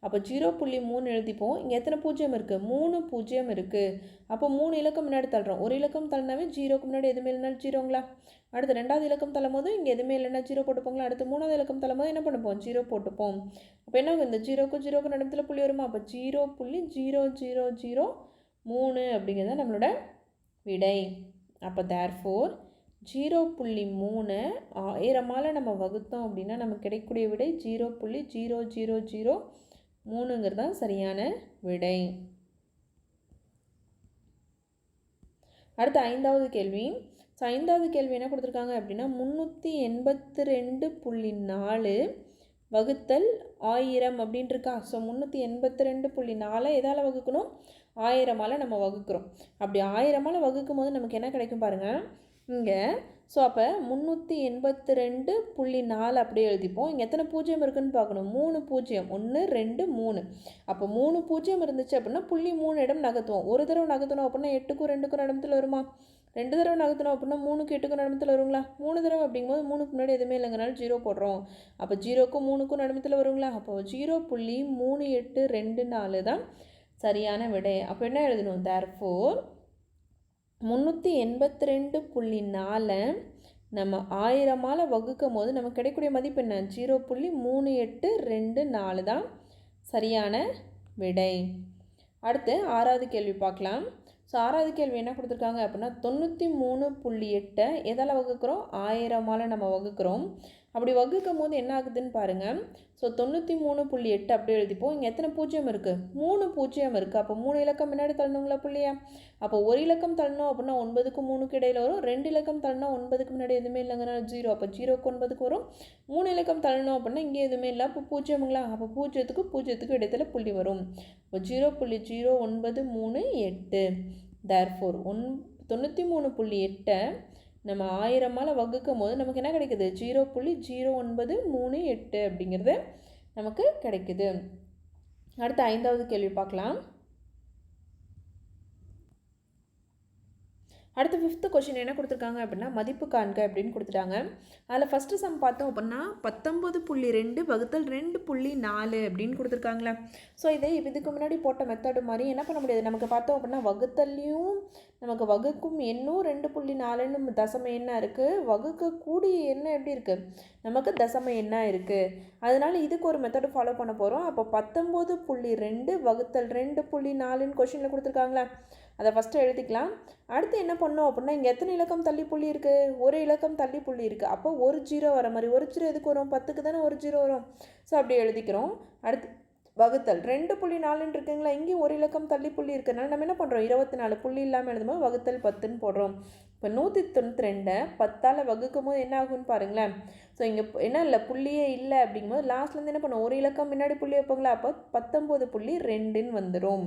அப்போ 0.3 எழுதிப்போம். இங்கே எத்தனை 0 இருக்குது, 3 0 இருக்குது. அப்போ 3 இலக்கம் முன்னாடி தள்ளுறோம். ஒரு இலக்கம் தள்ளினாவே 0க்கு முன்னாடி எதுவுமே இல்லைனாலும் 0ங்களா. அடுத்து 2வது இலக்கம் தள்ளும் போது இங்கே எதுவுமே இல்லைன்னா 0 போட்டுப்போங்களா. அடுத்து 3வது இலக்கம் தள்ளும் போது என்ன பண்ணுப்போம், 0 போட்டுப்போம். அப்போ என்ன இந்த 0க்கு நடுவில் புள்ளி வருமா. அப்போ 0.0003 அப்படிங்கிறது நம்மளோட விடை. அப்போ தேர்ஃபோர் 0.3 1000ஆல் நம்ம வகுத்தோம் அப்படின்னா நமக்கு கிடைக்கக்கூடிய விடை 0.0003 தான் சரியான விடை. அடுத்து 5வது கேள்வி. ஸோ 5வது கேள்வி என்ன கொடுத்துருக்காங்க அப்படின்னா 382.4 வகுத்தல் 1000 அப்படின்ட்டு இருக்கா. ஸோ 382.4 எதால் வகுக்கணும், 1000ஆல் நம்ம வகுக்கிறோம். அப்படி 1000ஆல் வகுக்கும் போது நமக்கு என்ன கிடைக்கும் பாருங்கள் இங்கே. ஸோ அப்போ 382.4 அப்படியே எழுதிப்போம். இங்கே எத்தனை 0 இருக்குதுன்னு பார்க்கணும், 3 0 1 2 3. அப்போ 3 0 இருந்துச்சு அப்படின்னா புள்ளி 3 இடம் நகர்த்துவோம். ஒரு தடவை நகர்த்தணும் அப்படின்னா 8க்கும் 2க்கும் இடத்துல வருமா. 2 தடவை நகர்த்தணும் அப்படின்னா 3க்கு 8க்கும் இடத்துல வருங்களா. 3 தடவை அப்படிங்கும்போது 3க்கு முன்னாடி எதுவுமே இல்லைங்கனால 0 போடுறோம். அப்போ 0க்கும் 3க்கும் இடத்துல வருங்களா. அப்போ 0.3824 தான் சரியான விடை. அப்போ என்ன எழுதணும், தேர்ஃபோர் 382.4 நம்ம 1000ஆல் வகுக்கும் போது நமக்கு கிடைக்கக்கூடிய மதிப்பு என்ன, 0.3824 தான் சரியான விடை. அடுத்து 6வது கேள்வி பார்க்கலாம். ஸோ 6வது கேள்வி என்ன கொடுத்துருக்காங்க அப்படின்னா 93.8 எதால் வகுக்கிறோம், 1000ஆல் நம்ம வகுக்கிறோம். அப்படி வகுக்கும் போது என்ன ஆகுதுன்னு பாருங்கள். ஸோ 93.8 அப்படி எழுதிப்போம். இங்கே எத்தனை 0 இருக்குது, 3 0 இருக்குது. அப்போ 3 இலக்கம் முன்னாடி தள்ளணுங்களா புள்ளியா. அப்போ ஒரு இலக்கம் தள்ளணும் அப்படின்னா 9க்கும் 3க்கு இடையில் வரும். 2 இலக்கம் தள்ளனா 9க்கு முன்னாடி எதுவுமே இல்லைங்கன்னா 0. அப்போ 0க்கு 9க்கு வரும். 3 இலக்கம் தள்ளணும் அப்படின்னா இங்கே எதுவுமே இல்லை. அப்போ 0ங்களா. அப்போ 0க்கும் இடத்துல புள்ளி வரும். இப்போ 0.0938. தேர்ஃபோர் 93.8 நம்ம 1000ஆல் வகுக்கும் போது நமக்கு என்ன கிடைக்குது? 0.0938 அப்படிங்கிறது நமக்கு கிடைக்குது. அடுத்த 5வது கேள்வி பார்க்கலாம். அடுத்து 5th கொஷின் என்ன கொடுத்துருக்காங்க அப்படின்னா மதிப்பு காண்க அப்படின்னு கொடுத்துட்டாங்க. அதில் ஃபஸ்ட்டு சம் பார்த்தோம் அப்படின்னா 19.2 வகுத்தல் 2.4 அப்படின்னு கொடுத்துருக்காங்களே. ஸோ இதே இதுக்கு முன்னாடி போட்ட மெத்தடு மாதிரி என்ன பண்ண முடியாது, நமக்கு பார்த்தோம் அப்படின்னா வகுத்தல்லையும் நமக்கு வகுக்கும் எண்ணும் 2.4ன்னு தசம எண்ணாக இருக்குது, வகுக்கக்கூடிய எண்ணம் எப்படி இருக்குது, நமக்கு தசம எண்ணாக இருக்குது. அதனால இதுக்கு ஒரு மெத்தடு ஃபாலோ பண்ண போகிறோம். அப்போ 19.2 வகுத்தல் 2.4ன்னு கொஷினில் கொடுத்துருக்காங்களே, அதை ஃபஸ்ட்டு எழுதிக்கலாம். அடுத்து என்ன பண்ணோம் அப்படின்னா இங்கே எத்தனை இலக்கம் தள்ளி புள்ளி இருக்குது? ஒரு இலக்கம் தள்ளி புள்ளி இருக்குது. அப்போ ஒரு 0 வர மாதிரி, ஒரு 0 எதுக்கு வரும்? 10க்கு தானே ஒரு 0 வரும். ஸோ அப்படி எழுதிக்கிறோம். அடுத்து வகுத்தல் 2.4ன்னு இருக்குங்களா, இங்கேயும் ஒரு இலக்கம் தள்ளி புள்ளி இருக்கிறதுனால நம்ம என்ன பண்ணுறோம், 24 புள்ளி இல்லாமல் எழுதும்போது வகுத்தல் 10ன்னு போடுறோம். இப்போ 192 10ஆல் வகுக்கும் போது என்ன ஆகும்னு பாருங்களேன். ஸோ இங்கே என்ன இல்லை, புள்ளியே இல்லை அப்படிங்கும்போது லாஸ்ட்லேருந்து என்ன பண்ணுவோம், ஒரு இலக்கம் முன்னாடி புள்ளி வைப்போங்களா, அப்போ 19.2ன்னு வந்துடும்.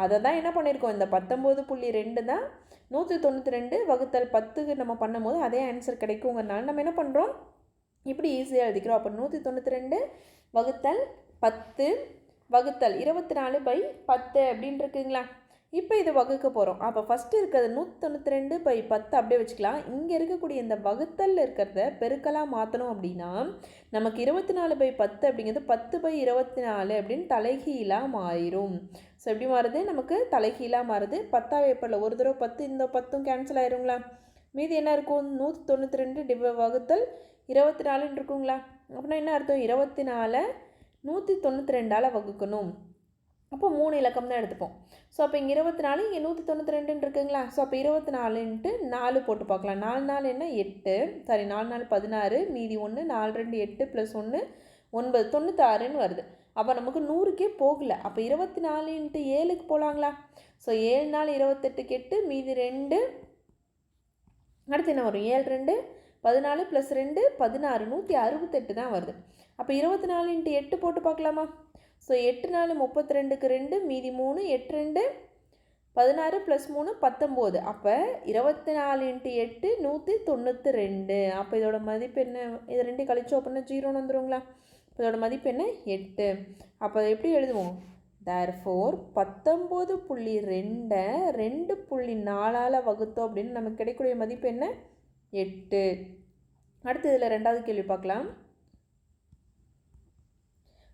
அதை தான் என்ன பண்ணியிருக்கோம், இந்த 19.2 தான் 192 வகுத்தல் 10க்கு நம்ம பண்ணும்போது அதே ஆன்சர் கிடைக்குங்கிறனால நம்ம என்ன பண்ணுறோம், இப்படி ஈஸியாக எழுதிக்கிறோம். அப்போ 192 வகுத்தல் 10 வகுத்தல் 24/10 அப்படின்னு இருக்குங்களா. இப்போ இது வகுக்க போகிறோம். அப்போ ஃபஸ்ட்டு இருக்கிறது 192/10 அப்படியே வச்சுக்கலாம். இங்கே இருக்கக்கூடிய இந்த வகுத்தல் இருக்கிறத பெருக்கலாக மாற்றணும் அப்படின்னா நமக்கு 24/10 அப்படிங்கிறது 10/24 அப்படின்னு தலைகீழாக மாறிடும். ஸோ எப்படி மாறுது, நமக்கு தலைகீழாக மாறுது. 10ஆக ஏற்படல, ஒரு தடவை 10, இந்த 10ம் கேன்சல் ஆயிருங்களா. மீதி என்ன இருக்கும், 192 வகுத்தல் 24ன்னு இருக்குங்களா. அப்படின்னா என்ன அர்த்தம், 24 192ஆல் வகுக்கணும். அப்போ 3 இலக்கம் தான் எடுத்துப்போம். ஸோ அப்போ இங்கே 24, இங்கே 192 இருக்குங்களா. ஸோ அப்போ 24 × 4 போட்டு பார்க்கலாம். 4 4 என்ன 8, சாரி 4 4 16, மீதி 1, 4 2 8 + 1 9, 96ன்னு வருது. அப்போ நமக்கு 100க்கே போகலை. அப்போ 24 × 7க்கு போகலாங்களா. ஸோ 7 4 28 8, மீதி 2, அடுத்து என்ன வரும், 7 2 14 + 2 16, 168 தான் வருது. அப்போ 24 × 8 போட்டு பார்க்கலாமா. ஸோ 8 4 32க்கு 2, மீதி 3, 8 2 16 + 3 19. அப்போ 24 × 8 192. அப்போ இதோட மதிப்பு என்ன, இது 2 கழிச்சோம் அப்படின்னா 0ன்னு வந்துடுங்களா. இப்போ இதோட மதிப்பு என்ன 8. அப்போ எப்படி எழுதுவோம், therefore 19.2 2.4ஆல் வகுத்தோம் அப்படின்னு நமக்கு கிடைக்கக்கூடிய மதிப்பு என்ன 8. அடுத்து இதில் 2வது கேள்வி பார்க்கலாம்.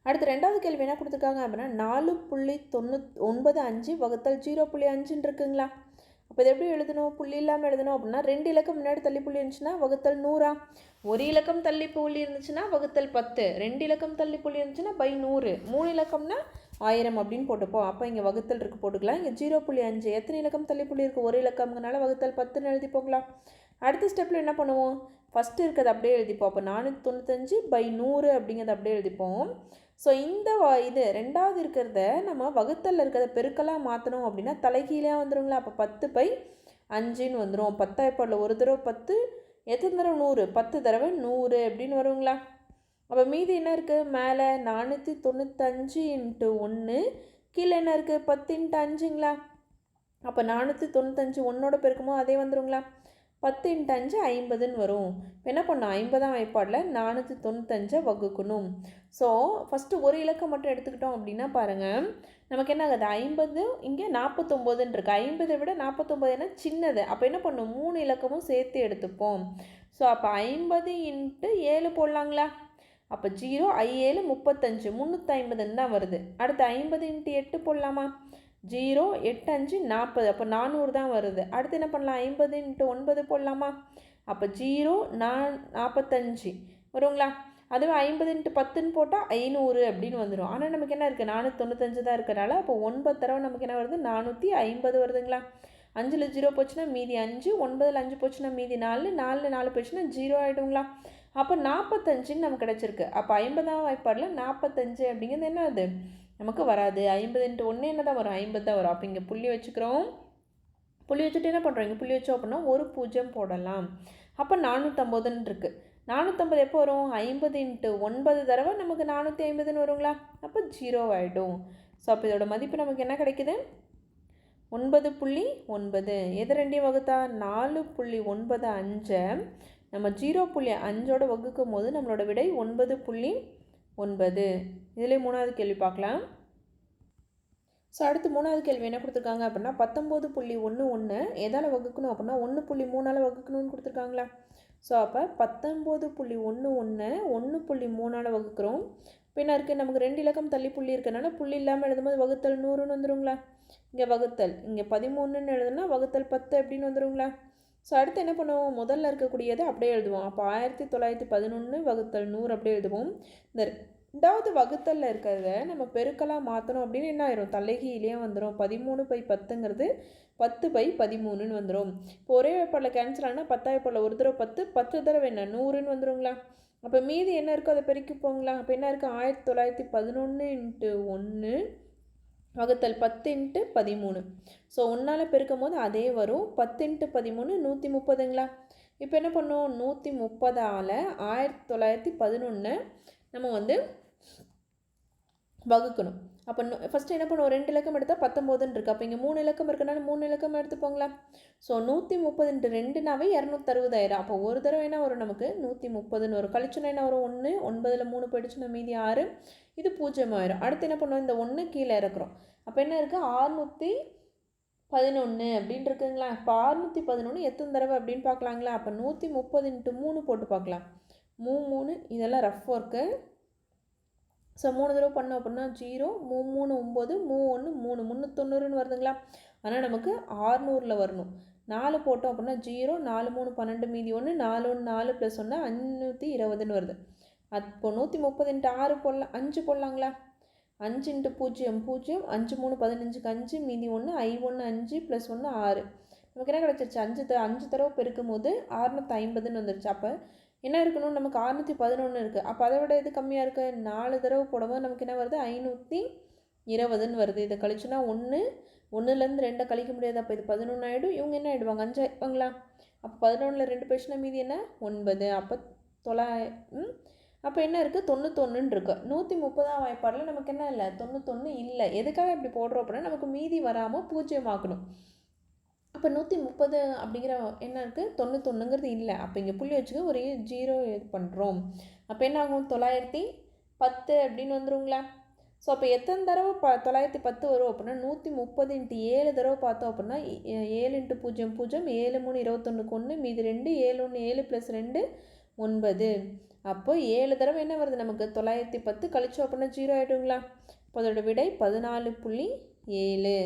அடுத்து 2வது கேள்வி என்ன கொடுத்துருக்காங்க அப்படின்னா 4.95 வகுத்தல் 0.5ன்னு இருக்குங்களா. அப்போ இது எப்படி எழுதணும், புள்ளி இல்லாமல் எழுதணும் அப்படின்னா 2 இலக்கம் முன்னாடி தள்ளி புள்ளி இருந்துச்சுன்னா வகுத்தல் 100, ஒரு இலக்கம் தள்ளி புள்ளி இருந்துச்சுன்னா வகுத்தல் 10, 2 இலக்கம் தள்ளி புள்ளி இருந்துச்சுன்னா /100, 3 இலக்கம்னா 1000 அப்படின்னு போட்டுப்போம். அப்போ இங்கே வகுத்தல் இருக்குது போட்டுக்கலாம். இங்கே 0.5 எத்தனை இலக்கம் தள்ளி புள்ளி இருக்குது, ஒரு இலக்கம்னால வகுத்தல் 10ன்னு எழுதிப்போங்களா. அடுத்த ஸ்டெப்பில் என்ன பண்ணுவோம், ஃபஸ்ட்டு இருக்கிறது அப்படியே எழுதிப்போம். அப்போ 495/100 அப்படிங்கிறத அப்படியே எழுதிப்போம். ஸோ இந்த இது 2வது இருக்கிறத நம்ம வகுத்தலில் இருக்கிறத பெருக்கலாக மாற்றணும் அப்படின்னா தலைகீழாக வந்துடுங்களா. அப்போ 10/5ன்னு வந்துடும். 10 ஏற்படல, ஒரு தடவை 10, எத்தனை தடவை 100, 10 தடவை 100 அப்படின்னு வருங்களா. அப்போ மீதி என்ன இருக்குது, மேலே 495 × 1, கீழே என்ன இருக்குது 10 × 5ங்களா. அப்போ 495 1ஓட பெருக்குமோ அதே வந்துடுங்களா. 10 × 5 50ன்னு வரும். இப்போ என்ன பண்ணணும், 50ஆம் வாய்ப்பாடில் 495 வகுக்கணும். ஸோ ஃபஸ்ட்டு ஒரு இலக்கம் மட்டும் எடுத்துக்கிட்டோம் அப்படின்னா பாருங்கள், நமக்கு என்ன ஆகுது 50, இங்கே 49ன்னு இருக்குது. 50 விட 49 என்ன சின்னது. அப்போ என்ன பண்ணும், 3 இலக்கமும் சேர்த்து எடுத்துப்போம். ஸோ அப்போ 50 × 7 போடலாங்களா. அப்போ 0 7 35 350ன்னு தான் வருது. அடுத்து 50 × 8 போடலாமா. 0 8 5 40, அப்போ 400 தான் வருது. அடுத்து என்ன பண்ணலாம், 50 × 9 போடலாமா. அப்போ 0 45 வருங்களா. அதுவே 50 × 10ன்னு போட்டால் 500 அப்படின்னு வந்துடும். ஆனால் நமக்கு என்ன இருக்குது 495 தான் இருக்கிறனால அப்போ 9 தடவை நமக்கு என்ன வருது 450 வருதுங்களா. 5ல் 0 போச்சுன்னா மீதி 5, 9ல் 5 போச்சுன்னா மீதி 4, 4ல் 4 போச்சுன்னா 0 ஆகிடுங்களா. அப்போ 45ன்னு நமக்கு கிடச்சிருக்கு. அப்போ 50ஆம் வாய்ப்பாடில் 45 அப்படிங்கிறது என்ன அது நமக்கு வராது. 50 × 1 என்ன தான் வரும், 50 தான் வரும். அப்போ இங்கே புள்ளி வச்சுக்கிறோம். புள்ளி வச்சுட்டு என்ன பண்ணுறோம், இங்கே புள்ளி வச்சோம் அப்படின்னா ஒரு 0 போடலாம். அப்போ 450ன்னு இருக்குது. 450 எப்போ வரும், 50 × 9 தடவை நமக்கு 450ன்னு வருங்களா. அப்போ 0 ஆகிடும். ஸோ அப்போ இதோட மதிப்பு நமக்கு என்ன கிடைக்குது 9.9. எது ரெண்டையும் வகுத்தா 4.95 நம்ம 0.5ஓட வகுக்கும் போது நம்மளோட விடை 9.9. இதிலே மூணாவது கேள்வி பார்க்கலாம். ஸோ அடுத்து மூணாவது கேள்வி என்ன கொடுத்துருக்காங்க அப்படின்னா 19.11 எதால் வகுக்கணும் அப்படின்னா 1.3ஆல் வகுக்கணும்னு கொடுத்துருக்காங்களா. ஸோ அப்போ 19.11 1.3ஆல் வகுக்கிறோம். பின்ன இருக்குது நமக்கு 2 இலக்கம் தள்ளி புள்ளி இருக்கிறனால புள்ளி இல்லாமல் எழுதும்போது வகுத்தல் 100ன்னு வந்துடுங்களா. இங்கே வகுத்தல் இங்கே 13ன்னு எழுதுனா வகுத்தல் 10 அப்படின்னு வந்துடுங்களா. ஸோ அடுத்து என்ன பண்ணுவோம், முதல்ல இருக்கக்கூடியதை அப்படியே எழுதுவோம். அப்போ 1911 வகுத்தல் 100 அப்படியே எழுதுவோம். இந்த ரெண்டாவது வகுத்தலில் இருக்கிறத நம்ம பெருக்கலாக மாற்றணும் அப்படின்னு என்ன ஆயிரும், தலைகீழே வந்துடும். 13/10ங்கிறது 10/13ன்னு வந்துடும். இப்போ ஒரே வேப்பாடில் கேன்சல் ஆனால் 10 வேப்பாடில் ஒரு தடவை 10 10 தடவை என்ன 100ன்னு வந்துடுங்களா. அப்போ மீதி என்ன இருக்கோ அதை பெருக்கி போங்களா. அப்போ என்ன இருக்குது 1911 × 1 வகுத்தல் 10 × 13. ஸோ 1ஆல் பெருக்கும் போது அதே வரும். 10 × 13 130ங்களா. இப்போ என்ன பண்ணுவோம், 130ஆல் 1911 நம்ம வந்து வகுக்கணும். அப்போ ஃபஸ்ட்டு என்ன பண்ணுவோம், 2 இலக்கம் எடுத்தால் 19ன்னு இருக்குது. அப்போ இங்கே 3 இலக்கம் இருக்கனால 3 இலக்கம் எடுத்துப்போங்களா. ஸோ 130 × 2னாவே 260 அப்போ ஒரு தடவை என்ன வரும், நமக்கு 130ன்னு வரும். கழிச்சுனா என்ன வரும், 1 9ல் 3 போயிடுச்சுன்னா மீதி 6, இது 0 ஆயிரும். அடுத்து என்ன பண்ணுவோம், இந்த 1 கீழே இறக்குறோம். அப்போ என்ன இருக்குது 611 அப்படின்னு இருக்குங்களா. இப்போ 611 எத்தனை தடவை அப்படின்னு பார்க்கலாங்களா. அப்போ 130 × 3 போட்டு பார்க்கலாம். 3 இதெல்லாம் ரஃப் ஒர்க்கு. ஸோ 3 தடவை பண்ணோம் அப்படின்னா 0 3 9 3 390ன்னு வருதுங்களா. ஆனால் நமக்கு 600ல் வரணும். 4 போட்டோம் அப்படின்னா 0 4 3 12 மீதி 1 4 1 4 + 1 520ன்னு வருது. அப்போ 130 × 6 போடலாம், 5 போடலாங்களா. 5 × 0 0 5 3 15க்கு 5 மீதி 1 I1 5 + 1 6. நமக்கு என்ன கிடச்சிருச்சு, 5 தடவை பெருக்கும் போது 650ன்னு வந்துருச்சு. அப்போ என்ன இருக்கணும், நமக்கு 611 இருக்குது. அப்போ அதை விட இது கம்மியாக இருக்குது. 4 தடவை போடும்போது நமக்கு என்ன வருது 520ன்னு வருது. இதை கழிச்சுனா 1லேருந்து 2 கழிக்க முடியாது. அப்போ இது 11 ஆகிடும். இவங்க என்ன ஆகிடுவாங்க 5 ஆகிடுவாங்களா. அப்போ 11ல் 2 போயிடுச்சுன்னா மீதி என்ன 9. அப்போ 900. அப்போ என்ன இருக்குது 91ன்னு இருக்குது. 130ஆம் வாய்ப்பாடில் நமக்கு என்ன இல்லை 91 இல்லை. எதுக்காக இப்படி போடுறோம் அப்படின்னா நமக்கு மீதி வராமல் 0 ஆக்கணும். அப்போ 130 அப்படிங்கிற என்ன இருக்குது 91ங்கிறது இல்லை. அப்போ இங்கே புள்ளி வச்சுக்க ஒரு 0 இது பண்ணுறோம். அப்போ என்ன ஆகும் 910 அப்படின்னு வந்துருங்களா. ஸோ அப்போ எத்தனை தடவை 910 வரும் அப்படின்னா 130 × 7 தடவை பார்த்தோம் அப்படின்னா 7 × 0 0 7 3 21க்கு 1 மீதி 2 7 1 7 + 2 9. அப்போ 7 தடவை என்ன வருது நமக்கு 910 கழிச்சோம் அப்படின்னா 0 ஆகிடுங்களா. இப்போ அதோட விடை 14.7.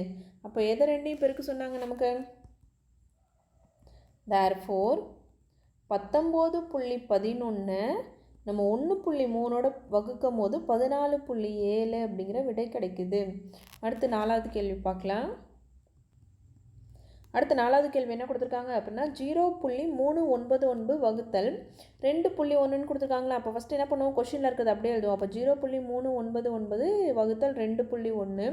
அப்போ எதை ரெண்டையும் பெருக்க சொன்னாங்க நமக்கு. therefore 19.11 நம்ம 1.3ஓட வகுக்கும் போது 14.7 அப்படிங்கிற விடை கிடைக்குது. அடுத்து 4வது கேள்வி பார்க்கலாம். அடுத்து 4வது கேள்வி என்ன கொடுத்துருக்காங்க அப்படின்னா 0.399 வகுத்தல் 2.1ன்னு கொடுத்துருக்காங்களா. அப்போ ஃபஸ்ட்டு என்ன பண்ணுவோம், கொஷினில் இருக்கிறது அப்படியே எழுதுவோம். அப்போ 0.399 வகுத்தல் 2.1.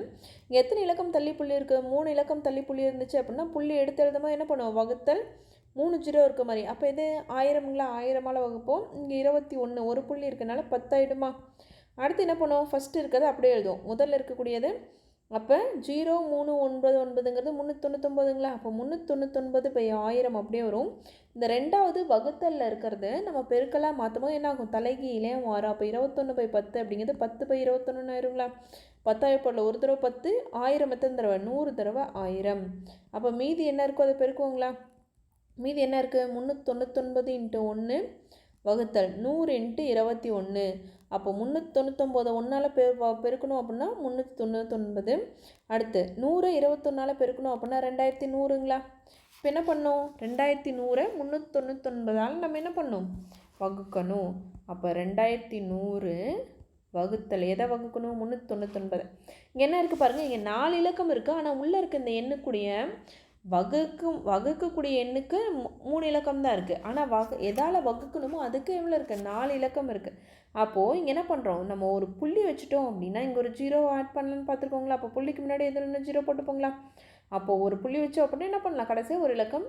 இங்கே எத்தனை இலக்கம் தள்ளி புள்ளி இருக்குது, 3 இலக்கம் தள்ளி புள்ளி இருந்துச்சு அப்படின்னா புள்ளி எடுத்து எழுதும்போது என்ன பண்ணுவோம், வகுத்தல் 3 0 இருக்க மாதிரி. அப்போ இது 1000ங்களா, 1000ஆல் வகுப்போம். இங்கே 21 ஒரு புள்ளி இருக்கனால 10 ஆகிடுமா. அடுத்து என்ன பண்ணுவோம், ஃபஸ்ட்டு இருக்கிறது அப்படியே எழுதுவோம். முதல்ல இருக்கக்கூடியது அப்போ 0.399ங்கிறது 399ங்களா. அப்போ 399/1000 அப்படியே வரும். இந்த ரெண்டாவது வகுத்தலில் இருக்கிறது நம்ம பெருக்கலாக மாற்றும் போது என்ன ஆகும், தலைகீழே வரும். அப்போ 21/10 அப்படிங்கிறது 10/21 ஆயிருங்களா. 10 ஒரு தடவை 10 1000 எத்தனை தடவை 100 தடவை 1000. அப்போ மீதி என்ன இருக்கோ அதை பெருக்குவோங்களா. மீதி என்ன இருக்குது 399 × 1 வகுத்தல் 100 × 21. அப்போ 399 1ஆல் பெருக்கணும் அப்படின்னா 399. அடுத்து 100 21ஆல் பெருக்கணும் அப்படின்னா 2100ங்களா. இப்போ என்ன பண்ணோம், 2100 399ஆல் நம்ம என்ன பண்ணோம் வகுக்கணும். அப்போ 2100 வகுத்தல் எதை வகுக்கணும் 399. இங்கே என்ன இருக்குது பாருங்கள், இங்கே 4 இலக்கம் இருக்குது. ஆனால் உள்ளே இருக்க இந்த எண்ணுக்குடைய வகுக்கக்கூடிய எண்ணுக்கு 3 இலக்கம் தான் இருக்குது. ஆனால் எதால் வகுக்கணுமோ அதுக்கு எவ்வளோ இருக்குது 4 இலக்கம் இருக்குது. அப்போது இங்கே என்ன பண்ணுறோம், நம்ம ஒரு புள்ளி வச்சுட்டோம் அப்படின்னா இங்கே ஒரு 0 ஆட் பண்ணலான்னு பார்த்துருக்கோங்களா. அப்போ புள்ளிக்கு முன்னாடி எதில் 0 போட்டுப்போங்களா. அப்போது ஒரு புள்ளி வச்சோம் அப்படின்னா என்ன பண்ணலாம், கடைசியாக ஒரு இலக்கம்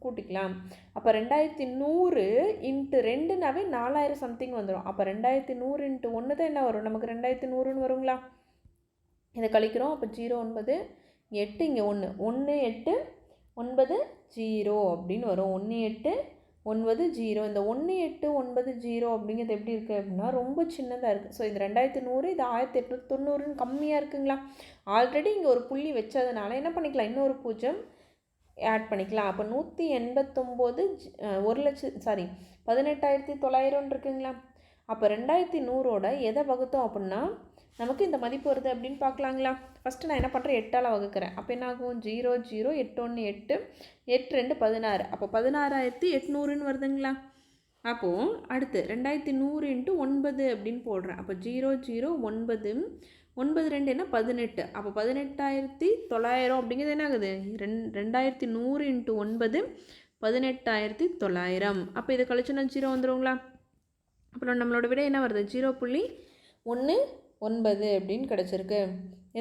கூட்டிக்கலாம். அப்போ 2100 × 2னாவே 4000 சம்திங் வந்துடும். அப்போ 2100 × 1 தான் என்ன வரும் நமக்கு 2100ன்னு வருங்களா. இதை கழிக்கிறோம். அப்போ 0 9 8 இங்கே 1 1 8 9 0 அப்படின்னு வரும். 1 8 9 0. இந்த 1 8 9 0 அப்படிங்கிறது எப்படி இருக்குது அப்படின்னா ரொம்ப சின்னதாக இருக்குது. ஸோ இது 2100, இது 1890ன்னு கம்மியாக இருக்குங்களா. ஆல்ரெடி இங்கே ஒரு புள்ளி வச்சதுனால என்ன பண்ணிக்கலாம், இன்னொரு 0 ஆட் பண்ணிக்கலாம். அப்போ 189 18,900 இருக்குங்களா. அப்போ 2100ஓட எதை வகுத்தோம் அப்படின்னா நமக்கு இந்த மதிப்பு வருது அப்படின்னு பார்க்கலாங்களா. ஃபஸ்ட்டு நான் என்ன பண்ணுறேன், 8ஆல் வகுக்கிறேன். அப்போ என்ன ஆகும், 0 0 8 1 8 8 2 16. அப்போ 16,800ன்னு வருதுங்களா. அப்போது அடுத்து 2100 × 9 அப்படின்னு போடுறேன். அப்போ 0 0 9 9 2 என்ன 18. அப்போ 18,900 அப்படிங்கிறது என்ன ஆகுது, 2100 × 9 18,900. அப்போ இதை கழிச்சுன்னா 0 வந்துடுங்களா. அப்புறம் நம்மளோட விடை என்ன வருது, 0.19 அப்படின்னு கிடச்சிருக்கு.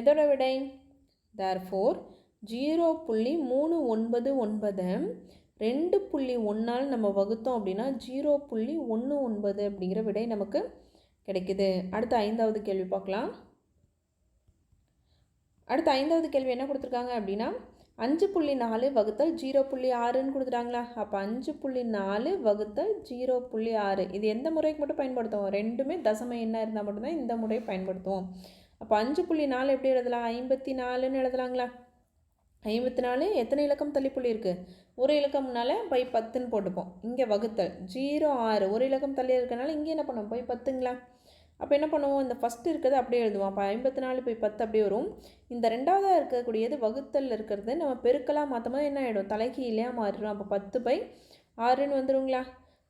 எதோட விடை, therefore 0.399 2.1ஆல் நம்ம வகுத்தோம் அப்படின்னா 0.19 அப்படிங்கிற விடை நமக்கு கிடைக்குது. அடுத்த 5வது கேள்வி பார்க்கலாம். அடுத்த 5வது கேள்வி என்ன கொடுத்துருக்காங்க அப்படின்னா 5.4 வகுத்தல் 0.6ன்னு கொடுத்துட்டாங்களா. அப்போ 5.4 வகுத்தல் 0.6 இது எந்த முறைக்கு மட்டும் பயன்படுத்துவோம், ரெண்டுமே தசம எண்ணாக இருந்தால் மட்டும்தான் இந்த முறையை பயன்படுத்துவோம். அப்போ 5.4 எப்படி எழுதலாம், 54ன்னு எழுதலாங்களா. 54 எத்தனை இலக்கம் தள்ளிப்புள்ளி இருக்குது, ஒரு இலக்கம்னால பை 10ன்னு போட்டுப்போம். இங்கே வகுத்தல் 0.6 ஒரு இலக்கம் தள்ளி இருக்கிறனால இங்கே என்ன பண்ணுவோம், பை 10ங்களா. அப்போ என்ன பண்ணுவோம், இந்த ஃபஸ்ட்டு இருக்கிறது அப்படியே எழுதுவோம். அப்போ 54 பை 10 அப்படியே வரும். இந்த ரெண்டாவதாக இருக்கக்கூடியது வகுத்தல் இருக்கிறது நம்ம பெருக்கலாக மாற்றும் போது என்ன ஆகிடும், தலைகீழாக மாறிடும். அப்போ 10/6ன்னு வந்துடுங்களா.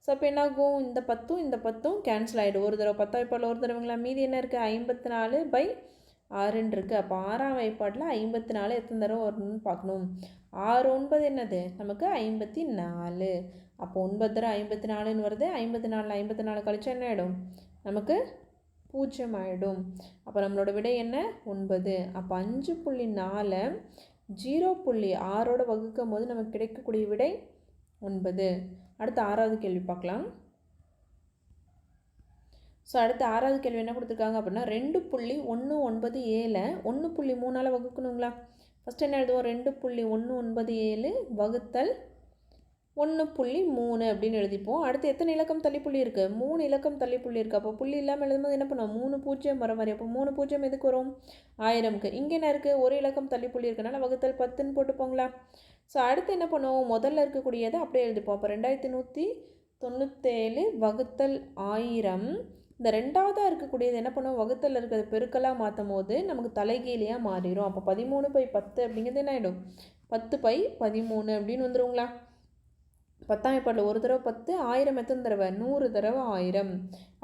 ஸோ அப்போ என்ன ஆகும், இந்த 10ம் இந்த 10ம் கேன்சல் ஆகிடும். ஒரு தடவை 10 வாய்ப்பாடில் ஒரு தடவைங்களா. மீதி என்ன இருக்குது, 54/6ன்னு இருக்குது. அப்போ 6ஆம் வாய்ப்பாட்டில் 54 எத்தனை தடவை வரணும்னு பார்க்கணும். 6 9 என்னது நமக்கு 54. அப்போ 9 தடவை 54ன்னு வருது. 54 54 கழிச்சா என்ன ஆகிடும், நமக்கு 0 ஆகிடும். அப்போ நம்மளோட விடை என்ன, 9. அப்போ 5.4 0.6ஓட வகுக்கும் போது நமக்கு கிடைக்கக்கூடிய விடை 9. அடுத்த 6வது கேள்வி பார்க்கலாம். ஸோ அடுத்த 6வது கேள்வி என்ன கொடுத்துருக்காங்க அப்படின்னா 2.197 1.3ஆல் வகுக்கணுங்களா. ஃபஸ்ட்டு என்ன எழுதுவோம், 2.197 வகுத்தல் 1.3 அப்படின்னு எழுதிப்போம். அடுத்து எத்தனை இலக்கம் தள்ளிப்புள்ளி இருக்குது, 3 இலக்கம் தள்ளிப்புள்ளி இருக்குது. அப்போ புள்ளி இல்லாமல் எழுதும்போது என்ன பண்ணுவோம், 3 0 வர மாதிரி. அப்போ 3 0 எதுக்கு வரும், 1000க்கு. இங்கே என்ன இருக்குது, ஒரு இலக்கம் தள்ளிப்புள்ளி இருக்கனால வகுத்தல் 10ன்னு போட்டுப்போங்களா. ஸோ அடுத்து என்ன பண்ணுவோம், முதல்ல இருக்கக்கூடியதை அப்படியே எழுதிப்போம். அப்போ 2197 வகுத்தல் 1000. இந்த ரெண்டாவதாக இருக்கக்கூடியது என்ன பண்ணுவோம், வகுத்தல் இருக்கிறது பெருக்கலாக மாற்றும் போது நமக்கு தலைகீழியாக மாறிடும். அப்போ 13/10 அப்படிங்கிறது என்ன ஆகிடும், 10/13 அப்படின்னு வந்துடுங்களா. 10ஆம் வாய்ப்பாடில் ஒரு தடவை 10, 1000 எத்தனை தடவை, 100 தடவை 1000.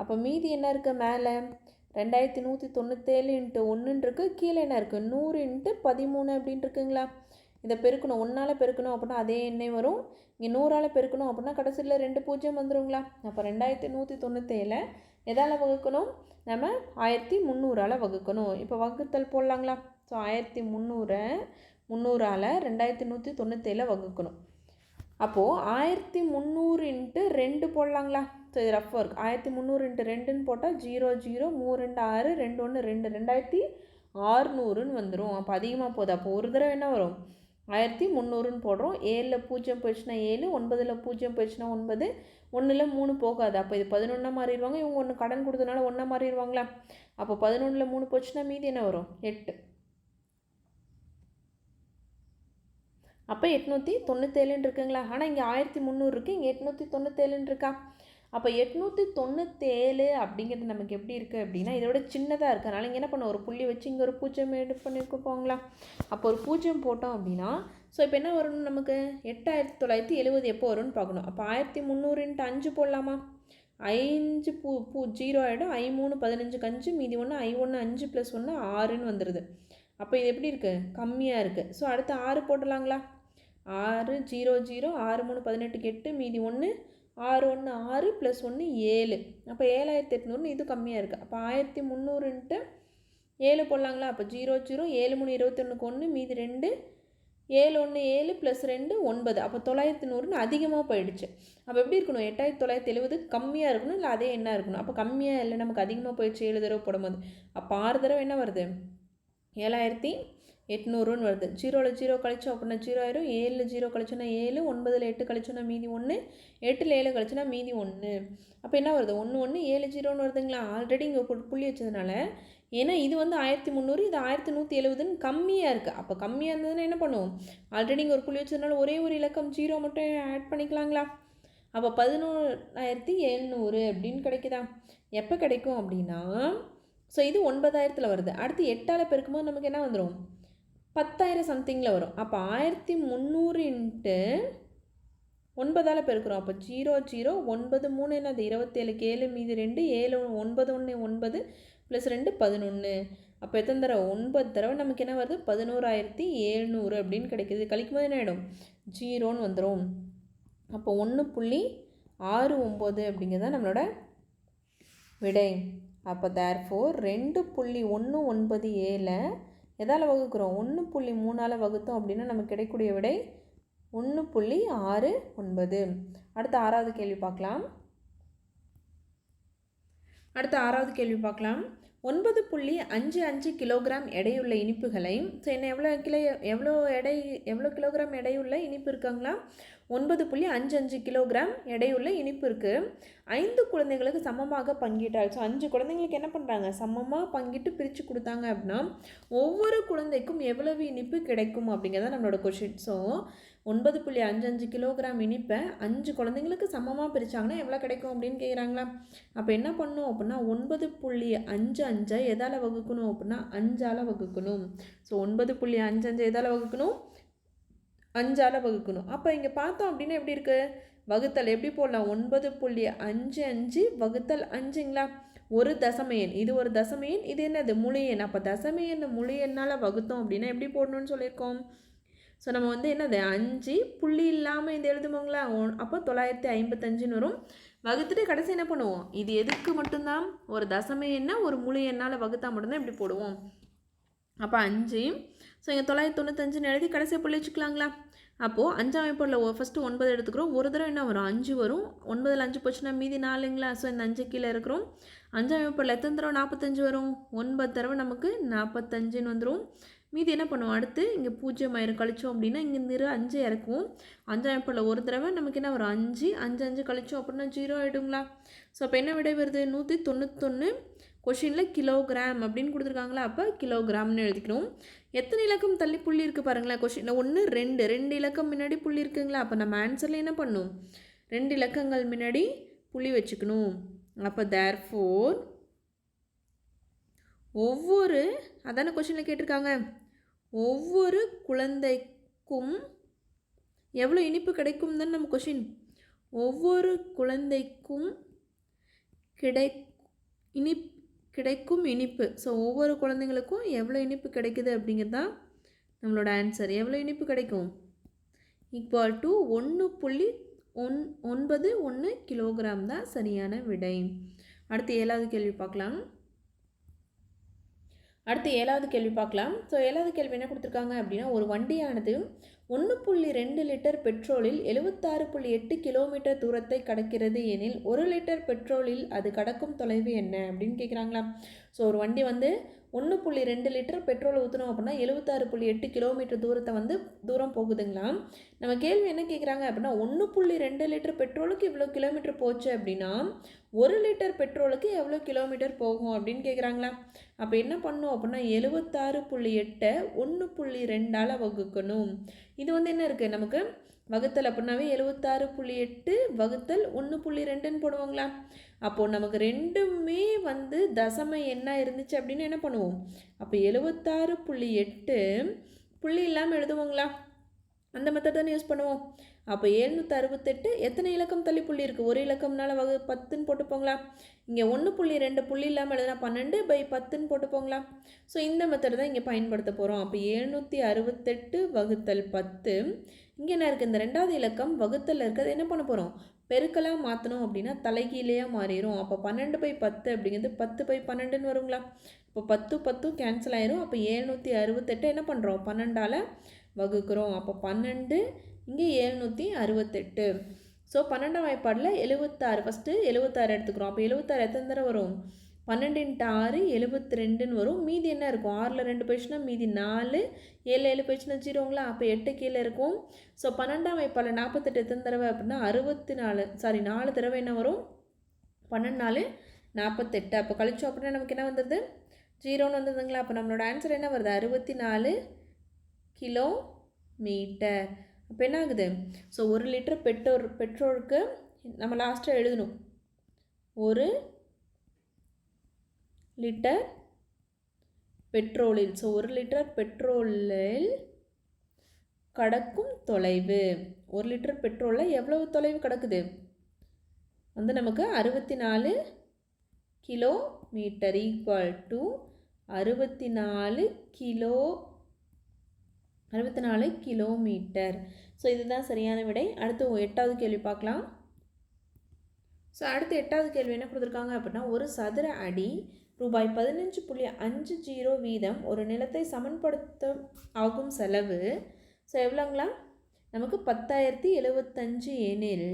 அப்போ மீதி என்ன இருக்குது, மேலே 2197 × 1 இருக்குது, கீழே என்ன இருக்குது 100 × 13 அப்படின்னு இருக்குங்களா. இதை பெருக்கணும், 1ஆல் பெருக்கணும் அப்படின்னா அதே எண்ணெய் வரும். இங்கே 100ஆல் பெருக்கணும் அப்படின்னா கடைசியில் 2 0 வந்துடுங்களா. அப்போ 2197 எதால் வகுக்கணும், நம்ம 1300ஆல் வகுக்கணும். இப்போ வகுத்தல் போடலாங்களா. ஸோ 1300 300ஆல் 2197 வகுக்கணும். அப்போது 1300 × 2 போடலாங்களா. ஸோ இது ரஃப் ஒர்க். 1300 × 2ன்னு போட்டால் 0 0 3 2 6 2 1 2 2600ன்னு வந்துடும். அப்போ அதிகமாக போகுது. அப்போ ஒரு தடவை என்ன வரும், 1300ன்னு போடுறோம். 7ல் 0 போயிடுச்சுன்னா 7, 9ல் 0 போயிடுச்சுன்னா 9, 1ல் 3 போகாது. அப்போ இது 11 மாறிடுவாங்க. இவங்க ஒன்று கடன் கொடுத்தனால 1 மாறிடுவாங்களா. அப்போ 11ல் 3 போச்சுன்னா மீதி என்ன வரும், 8. அப்போ 897 இருக்குங்களா. ஆனால் இங்கே 1300 இருக்குது, இங்கே 897 இருக்கா. அப்போ 897 அப்படிங்கிறது நமக்கு எப்படி இருக்குது அப்படின்னா இதோட சின்னதாக இருக்கனால இங்கே என்ன பண்ணோம், ஒரு புள்ளி வச்சு இங்கே ஒரு 0 எடுத்து பண்ணியிருக்கோங்களா. அப்போ ஒரு 0 போட்டோம் அப்படின்னா ஸோ இப்போ என்ன வரும், நமக்கு 8970 எப்போ வரும்னு பார்க்கணும். அப்போ 1300 × 5 போடலாமா. 5 0 ஆகிடும். 3 15 5 மீதி 1 1 5 + 1 6ன்னு வந்துடுது. அப்போ இது எப்படி இருக்குது, கம்மியாக இருக்குது. ஸோ அடுத்து 6 போடலாங்களா. 6 0 0 6 3 18 8 மீதி 1 6 1 6 + 1 7. அப்போ 7800 இது கம்மியாக இருக்குது. அப்போ 1300 × 7 போடலாங்களா. அப்போ 0 0 7 3 21க்கு 1 மீதி 2 7 1 7 + 2 9. அப்போ 900 அதிகமாக போயிடுச்சு. அப்போ எப்படி இருக்கணும், 8970 கம்மியாக இருக்கணும், இல்லை அதே என்ன இருக்கணும். அப்போ கம்மியாக இல்லை, நமக்கு அதிகமாக போயிடுச்சு 7 தடவை போடும்போது. அப்போ 6 தடவை என்ன வருது, 7000 800ன்னு வருது. 0ல் 0 கழிச்சோம் அப்படின்னா 0 ஆயிரும். 7ல் 0 கழிச்சோன்னா 7, 9ல் 8 கழிச்சோன்னா மீதி 1, 8ல் 7 கழிச்சோன்னா மீதி 1. அப்போ என்ன வருது? 1 1 7 0ன்னு வருதுங்களா? ஆல்ரெடி இங்கே புள்ளி வச்சதுனால, ஏன்னா இது வந்து 1300, இது 1170ன்னு கம்மியாக இருக்குது. அப்போ கம்மியாக இருந்ததுன்னா என்ன பண்ணுவோம்? ஆல்ரெடி இங்கே ஒரு புள்ளி வச்சதுனால ஒரே ஒரு இலக்கம் 0 மட்டும் ஆட் பண்ணிக்கலாங்களா? அப்போ 11,700 அப்படின்னு கிடைக்குதா? எப்போ கிடைக்கும் அப்படின்னா, ஸோ இது 9,000ல் வருது. அடுத்து 8ஆல் பெருக்கும்போது நமக்கு என்ன வந்துடும்? 10,000 சம்திங்கில் வரும். அப்போ 1300 இன்ட்டு 9ஆல் பெருக்கிறோம். அப்போ 0 0 9 3 என்னது? 27க்கு 7 மீதி 2, 7 9 1 9 ப்ளஸ் 2 11. அப்போ எத்தனை தடவை? 9 தடவை நமக்கு என்ன வருது? 11,700 அப்படின்னு கிடைக்கிது. கழிக்கும் போது என்ன ஆகிடும்? 0ன்னு வந்துடும். அப்போ 1.69 அப்படிங்கிறது நம்மளோட விடை. அப்போ தேர்ஃபோர் 2.197 எதால் வகுக்கிறோம்? 1.3ஆல் வகுத்தோம் அப்படின்னா நமக்கு கிடைக்கக்கூடிய விடை 1.69. அடுத்த ஆறாவது கேள்வி பார்க்கலாம். 9.55 கிலோகிராம் எடையுள்ள இனிப்புகளை, ஸோ என்ன எவ்வளோ கிலோகிராம் எடையுள்ள இனிப்பு இருக்காங்களா? 9.55 கிலோகிராம் எடையுள்ள இனிப்பு இருக்குது. 5 குழந்தைங்களுக்கு சமமாக பங்கிட்டால், ஸோ 5 குழந்தைங்களுக்கு என்ன பண்ணுறாங்க? சமமாக பங்கிட்டு பிரித்து கொடுத்தாங்க அப்படின்னா ஒவ்வொரு குழந்தைக்கும் எவ்வளவு இனிப்பு கிடைக்கும் அப்படிங்கிறத நம்மளோட கொஷின். ஸோ 9.55 கிலோகிராம் இனிப்பை 5 குழந்தைங்களுக்கு சமமாக பிரித்தாங்கன்னா எவ்வளோ கிடைக்கும் அப்படின்னு கேட்குறாங்களா? அப்போ என்ன பண்ணணும் அப்படின்னா 9.55 எதால் வகுக்கணும் அப்படின்னா 5ஆல் வகுக்கணும். ஸோ 9.55 எதால் வகுக்கணும்? 5ஆல் வகுக்கணும். அப்போ இங்கே பார்த்தோம் அப்படின்னா எப்படி இருக்குது? வகுத்தல் எப்படி போடலாம்? 9.55 வகுத்தல் 5ங்களா? ஒரு தசம எண், இது ஒரு தசம எண், இது என்னது? முழு எண். அப்போ தசம எண் முழு எண்ணால் வகுத்தோம் அப்படின்னா எப்படி போடணும்னு சொல்லியிருக்கோம்? ஸோ நம்ம வந்து என்னது? 5 புள்ளி இல்லாமல் இது எழுதுவோங்களா? அப்போ 955ன்னு வரும். வகுத்துட்டு கடைசி என்ன பண்ணுவோம்? இது எதுக்கு மட்டும்தான்? ஒரு தசம எண்ணை ஒரு முழு எண்ணால் வகுத்தா மட்டும்தான் இப்படி போடுவோம். அப்போ 5, ஸோ இங்கே 995ன்னு எழுதி கடைசியாக புள்ளி வச்சுக்கலாங்களா? அப்போது 5ஆம் வகுப்பில் ஃபஸ்ட்டு 9 எடுத்துக்கிறோம். ஒரு தடவை என்ன வரும்? 5 வரும். 9ல் 5 போச்சுன்னா மீதி 4ங்களா? ஸோ இந்த 5 கீழே இருக்கிறோம். 5ஆம் வகுப்பில் எத்தனை தடவை 45 வரும்? 9 தடவை நமக்கு 45ன்னு வந்துடும். மீதி என்ன பண்ணுவோம்? அடுத்து இங்கே 0 ஆயிரம் கழிச்சோம் அப்படின்னா இங்கே இந்த 5 இறக்குவோம். 5ஆம் வகுப்பில் ஒரு தடவை நமக்கு என்ன வரும்? 5 5 கழிச்சோம் அப்படின்னா 0 ஆகிடுங்களா? ஸோ அப்போ என்ன விடை வருது? 191. கொஷினில் கிலோகிராம் அப்படின்னு கொடுத்துருக்காங்களா? அப்போ கிலோகிராம்னு எழுதிக்கணும். எத்தனை இலக்கம் தள்ளி புள்ளி இருக்குது பாருங்களேன். கொஷினில் 1 2 இலக்கம் முன்னாடி புள்ளி இருக்குங்களா? அப்போ நம்ம ஆன்சரில் என்ன பண்ணணும்? 2 இலக்கங்கள் முன்னாடி புள்ளி வச்சுக்கணும். அப்போ தேர்ஃபோர் ஒவ்வொரு, அதான கொஷினில் கேட்டிருக்காங்க, ஒவ்வொரு குழந்தைக்கும் எவ்வளோ இனிப்பு கிடைக்கும் தான் நம்ம கொஷின். ஒவ்வொரு குழந்தைக்கும் கிடைக்கும் இனிப்பு. ஸோ ஒவ்வொரு குழந்தைங்களுக்கும் எவ்வளோ இனிப்பு கிடைக்குது அப்படிங்கிறது தான் நம்மளோட ஆன்சர். எவ்வளோ இனிப்பு கிடைக்கும்? ஈக்குவல் டு 1.91 கிலோகிராம் தான் சரியான விடை. அடுத்து 7வது கேள்வி பார்க்கலாம். ஸோ 7வது கேள்வி என்ன கொடுத்துருக்காங்க அப்படின்னா, ஒரு வண்டியானது 1.2 லிட்டர் பெட்ரோலில் 76.8 கிலோமீட்டர் தூரத்தை கடக்கிறது எனில் 1 லிட்டர் பெட்ரோலில் அது கடக்கும் தொலைவு என்ன அப்படின்னு கேட்குறாங்களா? ஸோ ஒரு வண்டி வந்து 1.2 லிட்டர் பெட்ரோல் ஊற்றணும் அப்படின்னா 76.8 கிலோமீட்டர் தூரம் போகுதுங்களா? நம்ம கேள்வி என்ன கேட்குறாங்க அப்படின்னா 1.2 லிட்டர் பெட்ரோலுக்கு இவ்வளோ கிலோமீட்டர் போச்சு அப்படின்னா 1 லிட்டர் பெட்ரோலுக்கு எவ்வளோ கிலோமீட்டர் போகும் அப்படின்னு கேட்குறாங்களா? அப்போ என்ன பண்ணணும் அப்படின்னா 76.8 1.2ஆல் வகுக்கணும். இது என்ன இருக்குது நமக்கு? வகுத்தல் அப்படின்னாவே 76.8 வகுத்தல் 1.2ன்னு போடுவாங்களா? அப்போது நமக்கு ரெண்டுமே தசம எண்ணாக இருந்துச்சு அப்படின்னு என்ன பண்ணுவோம்? அப்போ 76.8 புள்ளி இல்லாமல் எழுதுவோங்களா? அந்த மெத்தட் தானே யூஸ் பண்ணுவோம். அப்போ 768 எத்தனை இலக்கம் தள்ளி புள்ளி இருக்குது? ஒரு இலக்கம்னால 10ன்னு போட்டுப்போங்களா? இங்கே 1.2 புள்ளி இல்லாமல் எழுதுனா 12/10ன்னு போட்டுப்போங்களா? ஸோ இந்த மெத்தட் தான் இங்கே பயன்படுத்த போகிறோம். அப்போ 768 வகுத்தல் 10. இங்கே என்ன இருக்குது? இந்த 2வது இலக்கம் வகுத்தல் இருக்கிறது என்ன பண்ண போகிறோம்? பெருக்கலாக மாற்றணும் அப்படின்னா தலைகீழையாக மாறிடும். அப்போ 12/10 அப்படிங்கிறது 10/12ன்னு வருங்களா? இப்போ 10 10 கேன்சல் ஆயிரும். அப்போ 768 என்ன பண்ணுறோம்? 12ஆல் வகுக்கிறோம். அப்போ 12, இங்கே 768. ஸோ 12ஆம் வாய்ப்பாடில் 76, ஃபஸ்ட்டு 76 எடுத்துக்கிறோம். அப்போ 76 எத்தனை தடவை வரும்? 12 × 6 72ன்னு வரும். மீதி என்ன இருக்கும்? 6ல் 2 போயிடுச்சுன்னா மீதி 4, 7 7 போயிடுச்சுன்னா 0ங்களா? அப்போ 8 கீழே இருக்கும். ஸோ 12ஆம் வாய்ப்பால் 48 எத்தனை தடவை அப்படின்னா 4 தடவை என்ன வரும்? 12 4 48. அப்போ கழிச்சோம் அப்படின்னா நமக்கு என்ன வந்துடுது? 0ன்னு வந்ததுங்களா? அப்போ நம்மளோட ஆன்சர் என்ன வருது? 64 கிலோமீட்டர். அப்போ என்ன ஆகுது? ஸோ 1 லிட்டர் பெட்ரோலுக்கு நம்ம லாஸ்ட்டாக எழுதணும். 1 லிட்டர் பெட்ரோலில். ஸோ 1 லிட்டர் பெட்ரோலில் கடக்கும் தொலைவு. 1 லிட்டர் பெட்ரோலில் எவ்வளவு தொலைவு கிடக்குது? வந்து நமக்கு 64 kilometre equal to 64 kilometre. So இதுதான் சரியான விடை. அடுத்து 8வது கேள்வி பார்க்கலாம். ஸோ அடுத்து 8வது கேள்வி என்ன கொடுத்துருக்காங்க அப்படின்னா, ஒரு சதுர அடி ரூபாய் 15.50 வீதம் ஒரு நிலத்தை சமன்படுத்த ஆகும் செலவு. ஸோ எவ்வளோங்களா? நமக்கு 10,075 எனில்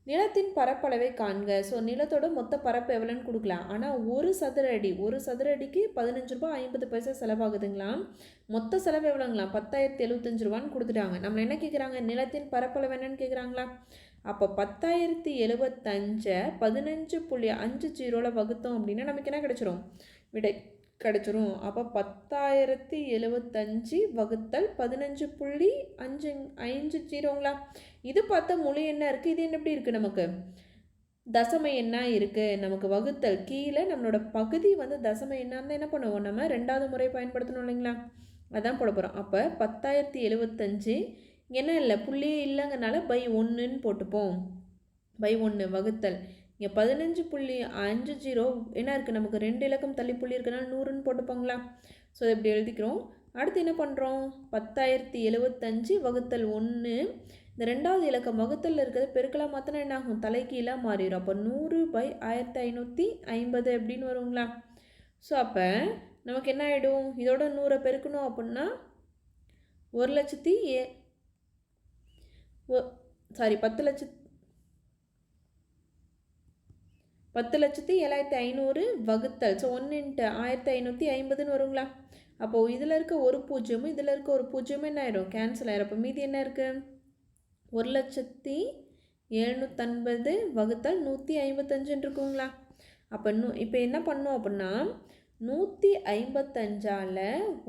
நிலத்தின் பரப்பளவை காண்க. ஸோ நிலத்தோட மொத்த பரப்பு எவ்வளோன்னு கொடுக்கலாம். ஆனால் ஒரு சதுர அடிக்கு 15 ரூபாய் 50 பைசா செலவாகுதுங்களா. மொத்த செலவு எவ்வளோங்களா? 10,075 ரூபான்னு கொடுத்துட்டாங்க. நம்மளை என்ன கேட்குறாங்க? நிலத்தின் பரப்பளவு என்னன்னு கேட்குறாங்களா? அப்போ 10,075 15.50 வகுத்தோம் அப்படின்னா நமக்கு என்ன கிடச்சிரும்? விடை கிடச்சிரும். அப்போ 10,075 வகுத்தல் 15.50ங்களா? இது பார்த்தா முழு எண்ணாக இருக்குது. இது என்ன எப்படி இருக்குது? நமக்கு தசம எண்ணாக இருக்குது. நமக்கு வகுத்தல் கீழே நம்மளோட பகுதி வந்து தசம எண்ணான்னு என்ன பண்ணுவோம்? நம்ம 2வது முறை பயன்படுத்தணும் இல்லைங்களா? அதான் போட போகிறோம். அப்போ 10,075 என்ன இல்லை, புள்ளியே இல்லைங்கனால பை 1ன்னு போட்டுப்போம். பை 1 வகுத்தல் இங்கே 15.50 என்ன இருக்குது? நமக்கு 2 இலக்கம் தள்ளி புள்ளி இருக்குனால 100ன்னு போட்டுப்போங்களா? ஸோ இப்படி எழுதிக்கிறோம். அடுத்து என்ன பண்ணுறோம்? 10,075 வகுத்தல் 1. இந்த 2வது இலக்கம் வகுத்தல் இருக்கிறது பெருக்கலாக மாற்றினா என்ன ஆகும்? தலைகீழாக மாறிடும். அப்போ 100/1550 அப்படின்னு வருங்களா? ஸோ அப்போ நமக்கு என்ன ஆகிடும்? இதோட 100 பெருக்கணும் அப்படின்னா 10,07,500 வகுத்தல். ஸோ 1 × 1550ன்னு வருங்களா? அப்போது இதில் இருக்க ஒரு பூஜ்ஜியமும் இதில் இருக்க ஒரு பூஜ்ஜியமும் என்ன ஆயிடும்? கேன்சல் ஆயிரும். அப்போ மீதி என்ன இருக்குது? 1,750 வகுத்தல் 155 இருக்குங்களா? அப்போ இப்போ என்ன பண்ணோம் அப்படின்னா 155ஆல்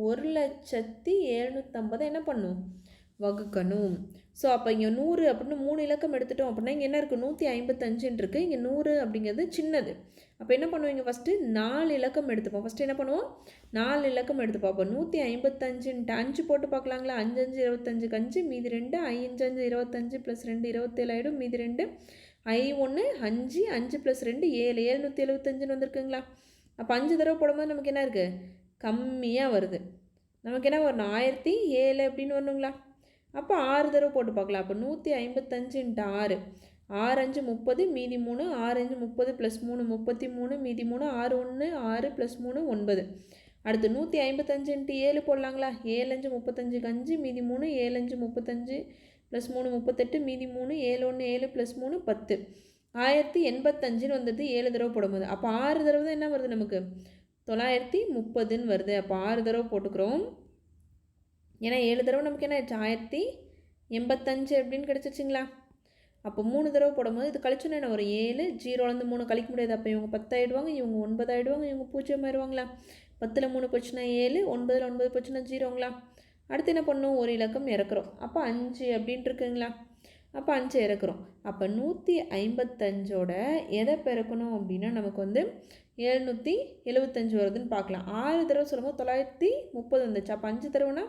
1,750 என்ன பண்ணும்? வகுக்கணும். ஸோ அப்போ இங்கே 100 அப்படின்னு 3 இலக்கம் எடுத்துட்டோம் அப்படின்னா இங்கே என்ன இருக்குது? 155 இருக்குது. இங்கே 100 அப்படிங்கிறது சின்னது. அப்போ என்ன பண்ணுவீங்க? ஃபஸ்ட்டு 4 இலக்கம் எடுத்துப்போம். ஃபஸ்ட்டு என்ன பண்ணுவோம்? 4 இலக்கம் எடுத்துப்போம். அப்போ 155 × 5 போட்டு பார்க்கலாங்களா? 5 5 25 5 மீதி 2 5 5 25 + 2 27 ஆகிடும். மீதி 2 I1 5 5 + 2 7 775ன்னு வந்திருக்குங்களா? அப்போ 5 தடவை போடும்போது நமக்கு என்ன இருக்குது? கம்மியாக வருது. நமக்கு என்ன வரணும்? 1007 அப்படின்னு வரணுங்களா? அப்போ 6 தடவை போட்டு பார்க்கலாம். அப்போ 155 × 6 6 5 30 மீதி 3 6 5 30 + 3 33 மீதி 3 6 1 6 + 3 9. அடுத்து 155 × 7 போடலாங்களா? 7 5 35 5 மீதி 3 7 5 35 + 3 38 மீதி 3 7 1 7 + 3 10 1085ன்னு வந்துடுது 7 தடவை போடும்போது. அப்போ 6 தடவை தான் என்ன வருது நமக்கு? 930ன்னு வருது. அப்போ 6 தடவை போட்டுக்கிறோம். ஏன்னா 7 தடவை நமக்கு என்ன ஆயிடுச்சு? 1085 அப்படின்னு கிடச்சிருச்சிங்களா? அப்போ 3 தடவை போடும்போது இது கழிச்சோன்னா என்ன வரும்? 7 0லேருந்து 3 கழிக்க முடியாது. அப்போ இவங்க 10 ஆகிடுவாங்க, இவங்க 9 ஆகிடுவாங்க, இவங்க 0 ஆயிடுவாங்களா? 10ல் 3 போச்சுன்னா 7, 9ல் 9 போச்சுன்னா 0ங்களா? அடுத்து என்ன பண்ணும்? ஒரு இலக்கம் இறக்குறோம். அப்போ 5 அப்படின்ட்டு இருக்குங்களா? அப்போ 5 இறக்குறோம். அப்போ 155ஓட எதை பெருக்கணும் அப்படின்னா நமக்கு வந்து 775 வருதுன்னு பார்க்கலாம். 6 தடவை சொல்லும்போது 930 வந்துச்சு. அப்போ 5 தடவைனா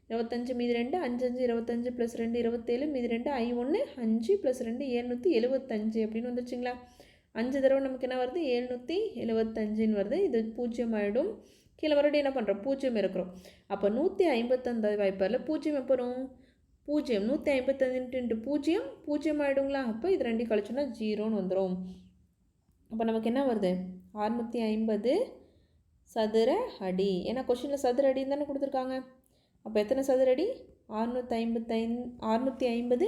25 மீதி 2 5 5 25 + 2 27 மீதி 2 I1 5 + 2 775 அப்படின்னு வந்துச்சுங்களா? 5 தடவை நமக்கு என்ன வருது? 775ன்னு வருது. இது 0 ஆகிடும். கீழே மறுபடியும் என்ன பண்ணுறோம்? 0 இருக்கிறோம். அப்போ 155 வாய்ப்பாரில் 0 எப்போ வரும்? 0 155 × 0 0 ஆகிடுங்களா? அப்போ இது 2 கழிச்சோன்னா 0ன்னு வந்துடும். அப்போ நமக்கு என்ன வருது? 650 சதுர அடி. ஏன்னா கொஷினில் சதுர அடின்னு தானே கொடுத்துருக்காங்க. அப்போ எத்தனை சதுர அடி? 650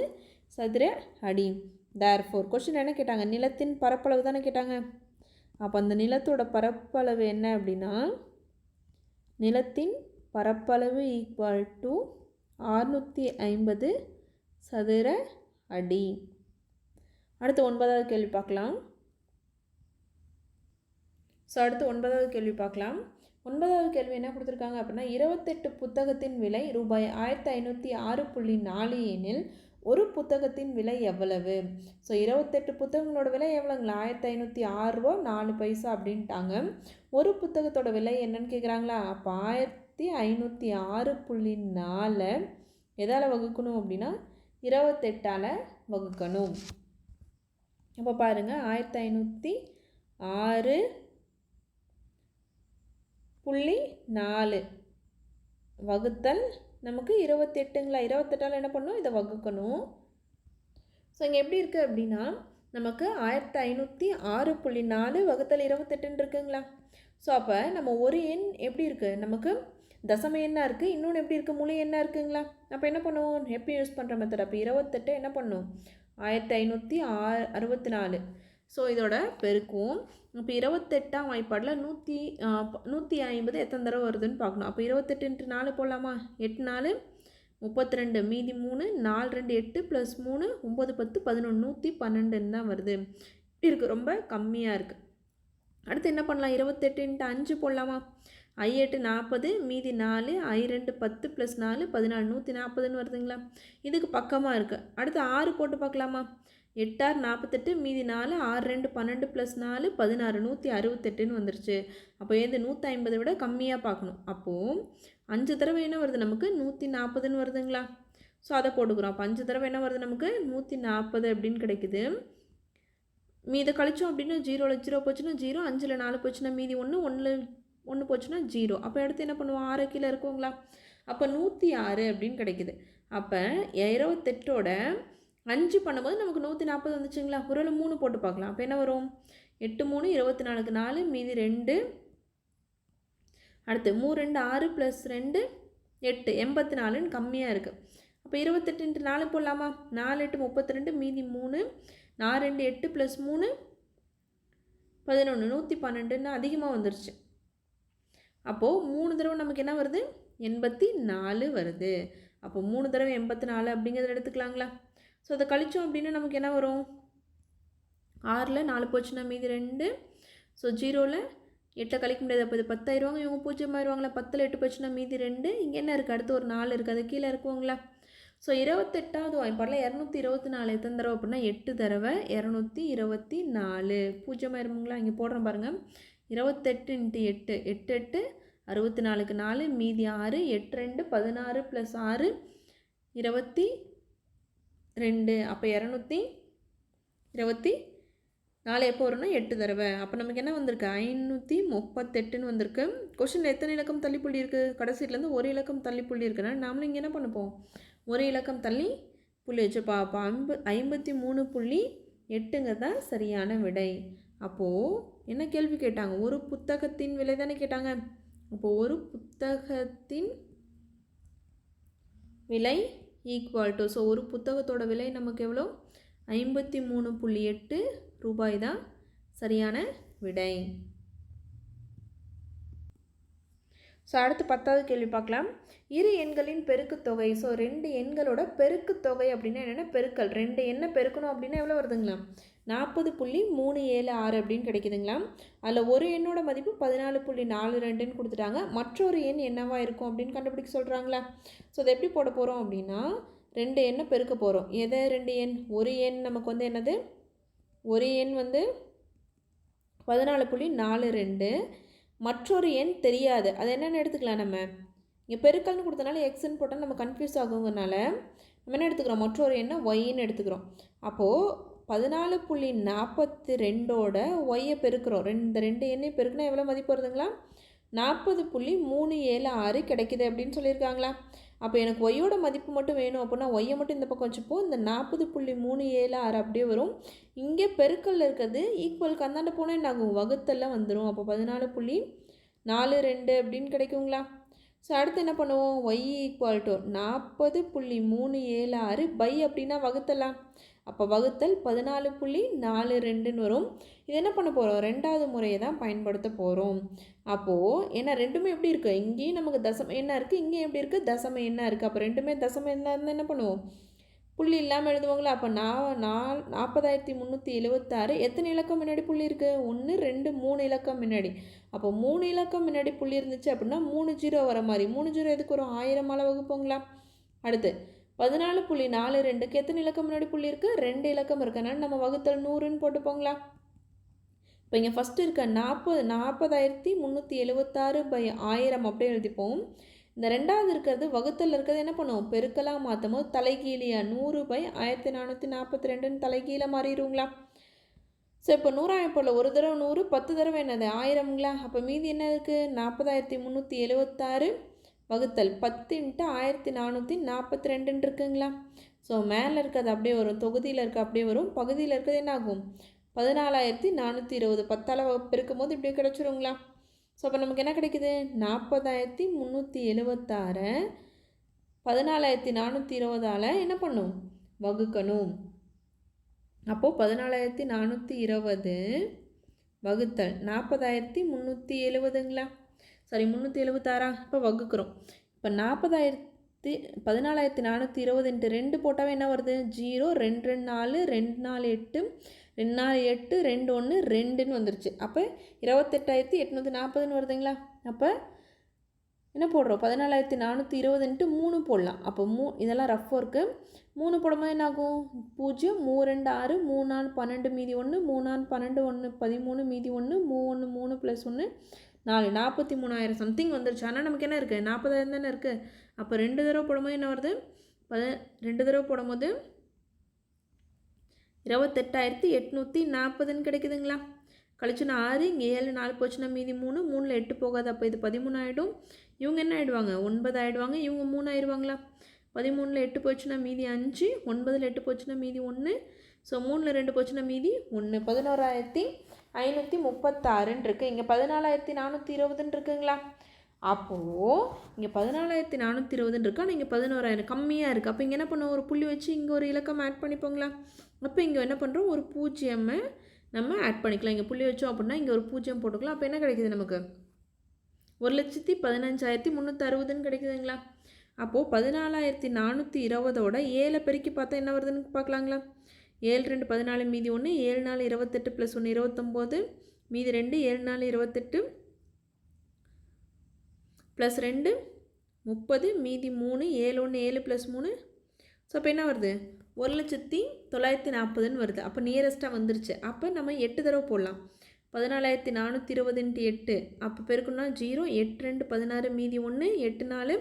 சதுர அடி. தேர்ஃபோர் கொஷின் என்ன கேட்டாங்க? நிலத்தின் பரப்பளவு தானே கேட்டாங்க. அப்போ அந்த நிலத்தோட பரப்பளவு என்ன அப்படின்னா நிலத்தின் பரப்பளவு ஈக்குவல் டு 650 சதுர அடி. அடுத்து 9வது கேள்வி பார்க்கலாம். ஸோ அடுத்து 9வது கேள்வி பார்க்கலாம். 9வது கேள்வி என்ன கொடுத்துருக்காங்க அப்படின்னா 28 புத்தகத்தின் விலை ரூபாய் 1506.4 எனில் ஒரு புத்தகத்தின் விலை எவ்வளவு? ஸோ 28 புத்தகங்களோட விலை எவ்வளோங்களா? 1506 ரூபா 4 பைசா அப்படின்ட்டாங்க. ஒரு புத்தகத்தோட விலை என்னன்னு கேட்குறாங்களா? அப்போ 1506.4 எதால் வகுக்கணும் அப்படின்னா 28ஆல் வகுக்கணும். அப்போ பாருங்கள் 1506.4 வகுத்தல் நமக்கு 28ங்களா? 28ஆல் என்ன பண்ணணும்? இதை வகுக்கணும். ஸோ இங்கே எப்படி இருக்குது அப்படின்னா நமக்கு 1506.4 வகுத்தல் 28ன்னு இருக்குங்களா? ஸோ அப்போ நம்ம ஒரு எண் எப்படி இருக்குது? நமக்கு தசம எண்ணாக இருக்குது, இன்னொன்று எப்படி இருக்குது? முழு எண்ணாக இருக்குங்களா? அப்போ என்ன பண்ணுவோம்? எப்படி யூஸ் பண்ணுற மெத்தட்? அப்போ 28 என்ன பண்ணும்? 1564. ஸோ இதோட பெருக்கும். இப்போ 28ஆம் வாய்ப்பாடில் 150 எத்தனை தடவை வருதுன்னு பார்க்கணும். அப்போ 28 × 4 போடலாமா? 8 4 32, மீதி 3, 4 2 8 + 3 9 10 11 112 தான் வருது. இருக்குது, ரொம்ப கம்மியாக இருக்குது. அடுத்து என்ன பண்ணலாம்? 28 × 5 போடலாமா? I8 40, மீதி 4, I2 10 + 4 14 140ன்னு வருதுங்களா? இதுக்கு பக்கமாக இருக்குது. அடுத்து 6 போட்டு பார்க்கலாமா? 8 6 48, மீதி 4, 6 2 12 + 4 16 168ன்னு வந்துருச்சு. அப்போ எது 150 விட கம்மியாக பார்க்கணும். அப்போது 5 தடவை என்ன வருது? நமக்கு 140ன்னு வருதுங்களா? ஸோ அதை போட்டுக்கிறோம். அப்போ 5 தடவை என்ன வருது? நமக்கு 140 அப்படின்னு கிடைக்குது. மீதை கழிச்சோம் அப்படின்னா 0ல் 0 போச்சுன்னா 0, 5ல் 4 போச்சுன்னா மீதி 1, 1 போச்சுன்னா 0. அப்போ அடுத்து என்ன பண்ணுவோம்? 6 கீழே இருக்குங்களா? அப்போ 106 அப்படின்னு கிடைக்குது. அப்போ 28ஓட 5 பண்ணும்போது நமக்கு 140 வந்துச்சுங்களா? ஒரு 3 போட்டு பார்க்கலாம். அப்போ என்ன வரும்? 8 3 24க்கு 4, மீதி 2. அடுத்து 3 2 6 + 2 8 84ன்னு கம்மியாக இருக்குது. அப்போ 28 × 4 போடலாமா? 4 8 32, மீதி 3, 4 2 8 + 3 11 112ன்னு அதிகமாக வந்துருச்சு. அப்போது 3 தடவை நமக்கு என்ன வருது? 84 வருது. அப்போ 3 தடவை 84 அப்படிங்கிறத எடுத்துக்கலாங்களா? ஸோ அதை கழிச்சோம் அப்படின்னா நமக்கு என்ன வரும்? 6ல் 4 போச்சுன்னா மீதி 2. ஸோ 0ல் 8 கழிக்க முடியாது. அப்போ இது 10 ஆயிடுவாங்க, இவங்க 0 ஆயிடுவாங்களா? 10ல் 8 போச்சுன்னா மீதி 2. இங்கே என்ன இருக்குது? அடுத்து ஒரு 4 இருக்குது, அது கீழே இருக்குவாங்களா? ஸோ 28வது வாய்ப்பாடில் 224 எத்தனை தடவை அப்படின்னா 8 தடவை 224. 0 ஆயிருங்களா? இங்கே போடுறோம் பாருங்கள். 28 × 8 8 8 64க்கு 4, மீதி 6, 8 2 16 + 6 22. அப்போ 224 எப்போ வரும்னா 8 தடவை. அப்போ நமக்கு என்ன வந்திருக்கு? 538ன்னு வந்திருக்கு. கொஷினில் எத்தனை இலக்கம் தள்ளிப்புள்ளி இருக்குது? கடைசியிலேருந்து ஒரு இலக்கம் தள்ளிப்புள்ளி இருக்குன்னா நாமளும் இங்கே என்ன பண்ணுப்போம்? ஒரு இலக்கம் தள்ளி புள்ளி வச்சுப்பா. அப்போ 53.8 தான் சரியான விடை. அப்போது என்ன கேள்வி கேட்டாங்க? ஒரு புத்தகத்தின் விலை தானே கேட்டாங்க. அப்போது ஒரு புத்தகத்தின் விலை ஈக்குவல் டு, ஸோ ஒரு புத்தகத்தோட விலை நமக்கு எவ்வளோ? 53.8 ரூபாய் தான் சரியான விடை. ஸோ அடுத்து 10வது கேள்வி பார்க்கலாம். இரு எண்களின் பெருக்குத்தொகை. ஸோ 2 எண்களோட பெருக்குத்தொகை அப்படின்னா என்னென்ன? பெருக்கல். 2 எண்ணை பெருக்கணும் அப்படின்னா எவ்வளோ வருதுங்களா? 40.376 அப்படின்னு கிடைக்குதுங்களா? அதில் ஒரு எண்ணோட மதிப்பு 14.42ன்னு கொடுத்துட்டாங்க. மற்றொரு எண் என்னவா இருக்கும் அப்படின்னு கண்டுபிடிக்க சொல்கிறாங்களா? ஸோ அதை எப்படி போட போகிறோம் அப்படின்னா 2 எண்ணை பெருக்க போகிறோம். எதை 2 எண்? ஒரு எண் நமக்கு வந்து என்னது? ஒரு எண் வந்து 14.42. மற்றொரு எண் தெரியாது, அது என்னென்னு எடுத்துக்கலாம். நம்ம இங்கே பெருக்கல்னு கொடுத்தனால எக்ஸ்ன்னு போட்டால் நம்ம கன்ஃபியூஸ் ஆகுங்கனால நம்ம என்ன எடுத்துக்கிறோம்? மற்றொரு எண்ணை ஒய்ன்னு எடுத்துக்கிறோம். அப்போது 14.42ஓட ஒய்யை பெருக்கிறோம். இந்த 2 எண்ணையும் பெருக்குனா எவ்வளோ மதிப்பு வருதுங்களா? 40.376 கிடைக்குது அப்படின்னு சொல்லியிருக்காங்களா? அப்போ எனக்கு ஒய்யோட மதிப்பு மட்டும் வேணும் அப்படின்னா ஒய்யை மட்டும் இந்த பக்கம் வச்சுப்போம். இந்த 40.376 அப்படியே வரும். இங்கே பெருக்கல்ல இருக்கிறது ஈக்குவலுக்கு அந்தாண்ட போனால் என்ன ஆகும்? வகுத்தெல்லாம் வந்துடும். அப்போ 14.42 அப்படின்னு கிடைக்குங்களா? ஸோ அடுத்து என்ன பண்ணுவோம்? ஒய் ஈக்குவல் டு 40.376 பை அப்படின்னா வகுத்தலாம். அப்போ வகுத்தல் 14.42ன்னு வரும். இது என்ன பண்ண போகிறோம், ரெண்டாவது முறையை தான் பயன்படுத்த போகிறோம். அப்போது ஏன்னா ரெண்டுமே எப்படி இருக்குது, இங்கேயும் நமக்கு தசம எண்ணாக இருக்குது, இங்கேயும் எப்படி இருக்குது தசம எண்ணாக இருக்குது. அப்போ ரெண்டுமே தசம எண்ணாக இருந்தால் என்ன பண்ணுவோம், புள்ளி இல்லாமல் எழுதுவாங்களா. அப்போ 40,376 எத்தனை இலக்கம் முன்னாடி புள்ளி இருக்குது, 1 2 3 இலக்கம் முன்னாடி. அப்போ 3 இலக்கம் முன்னாடி புள்ளி இருந்துச்சு அப்படின்னா 3 0 வர மாதிரி. 3 0 எதுக்கு வரும், 1000 வகுப்போங்களா. அடுத்து 14.42க்கு எத்தனை இலக்கம் முன்னாடி புள்ளி இருக்குது, 2 இலக்கம் இருக்கனால நம்ம வகுத்தல் 100ன்னு போட்டுப்போங்களா. இப்போ இங்கே ஃபஸ்ட்டு இருக்க 40,376/1000 அப்படியே எழுதிப்போம். இந்த ரெண்டாவது இருக்கிறது வகுத்தல் இருக்கிறது என்ன பண்ணுவோம், பெருக்கலாக மாற்றும் போது தலைகீழியா 100/1442ன்னு தலைகீழ மாறிடுங்களா. ஸோ இப்போ 100 போல் ஒரு தடவை 100 10 தடவை என்னது 1000ங்களா. அப்போ மீதி என்ன இருக்குது, 40,376 வகுத்தல் 10 × 1442 இருக்குங்களா. ஸோ மேலே இருக்கிறது அப்படியே வரும், தொகுதியில் இருக்க அப்படியே வரும், பகுதியில் இருக்கிறது என்ன ஆகும் 14,420 10ஆல் பெருக்கும் போது இப்படி கிடச்சிருங்களா. ஸோ அப்போ நமக்கு என்ன கிடைக்குது, 40,376 14,420ஆல் என்ன பண்ணும் வகுக்கணும். அப்போது 14,420 வகுத்தல் 40,370ங்களா, சாரி 376 இப்போ வகுக்கிறோம். இப்போ 14,420 × 2 போட்டாவே என்ன வருது, 0 2 2 4 2 4 8 2 4 8 2 1 2ன்னு வந்துருச்சு. அப்போ 28,840ன்னு வருதுங்களா. அப்போ என்ன போடுறோம், 14,420 × 3 போடலாம். அப்போ இதெல்லாம் ரஃப் ஒர்க்கு. 3 போடும்போது என்ன ஆகும், 0 3 2 6 3 4 12 மீதி 1 3 4 12 1 13 மீதி 1 3 1 3 + 1 4 43,000 சம்திங் வந்துருச்சு. ஆனால் நமக்கு என்ன இருக்குது 40,000 தானே இருக்குது. அப்போ 2 தடவை போடும்போது என்ன வருது, 2 தடவை போடும்போது 28,840ன்னு கிடைக்குதுங்களா. கழிச்சுனா 6 இங்கே 7 4 போச்சுன்னா மீதி 3 3ல் 8 போகாது. அப்போ இது 13 ஆகிடும். இவங்க என்ன ஆகிடுவாங்க 9 ஆகிடுவாங்க, இவங்க 3 ஆயிடுவாங்களா. 13ல் 8 போச்சுன்னா மீதி 5 9ல் 8 போச்சுன்னா மீதி 1 ஸோ 3ல் 2 போச்சுன்னா மீதி 1 11,536ன்னு இருக்குது. இங்கே 14,420ன்னு இருக்குங்களா. அப்போது இங்கே 14,420ன்னு இருக்கு, ஆனால் இங்கே 11,000 கம்மியாக இருக்குது. அப்போ இங்கே என்ன பண்ணுவோம், ஒரு புள்ளி வச்சு இங்கே ஒரு இலக்கம் ஆட் பண்ணிப்போங்களா. அப்போ இங்கே என்ன பண்ணுறோம், ஒரு 0 நம்ம ஆட் பண்ணிக்கலாம். இங்கே புள்ளி வச்சோம் அப்படின்னா இங்கே ஒரு 0 போட்டுக்கலாம். அப்போ என்ன கிடைக்குது நமக்கு 1,15,360ன்னு கிடைக்குதுங்களா. அப்போது 14,420ஓட 7 பெருக்கி பார்த்தா என்ன வருதுன்னு பார்க்கலாங்களா. 7 2 14 மீதி 1 7 4 28 + 1 29 மீதி 2 7 4 28 + 2 30 மீதி 3 7 1 7 + 3 ஸோ அப்போ என்ன வருது 1,940ன்னு வருது. அப்போ நியரஸ்ட்டாக வந்துருச்சு. அப்போ நம்ம 8 தடவை போடலாம். 14,420 × 8 அப்போ பெருக்கணும்னா 0 8 2 16 மீதி 1 8 4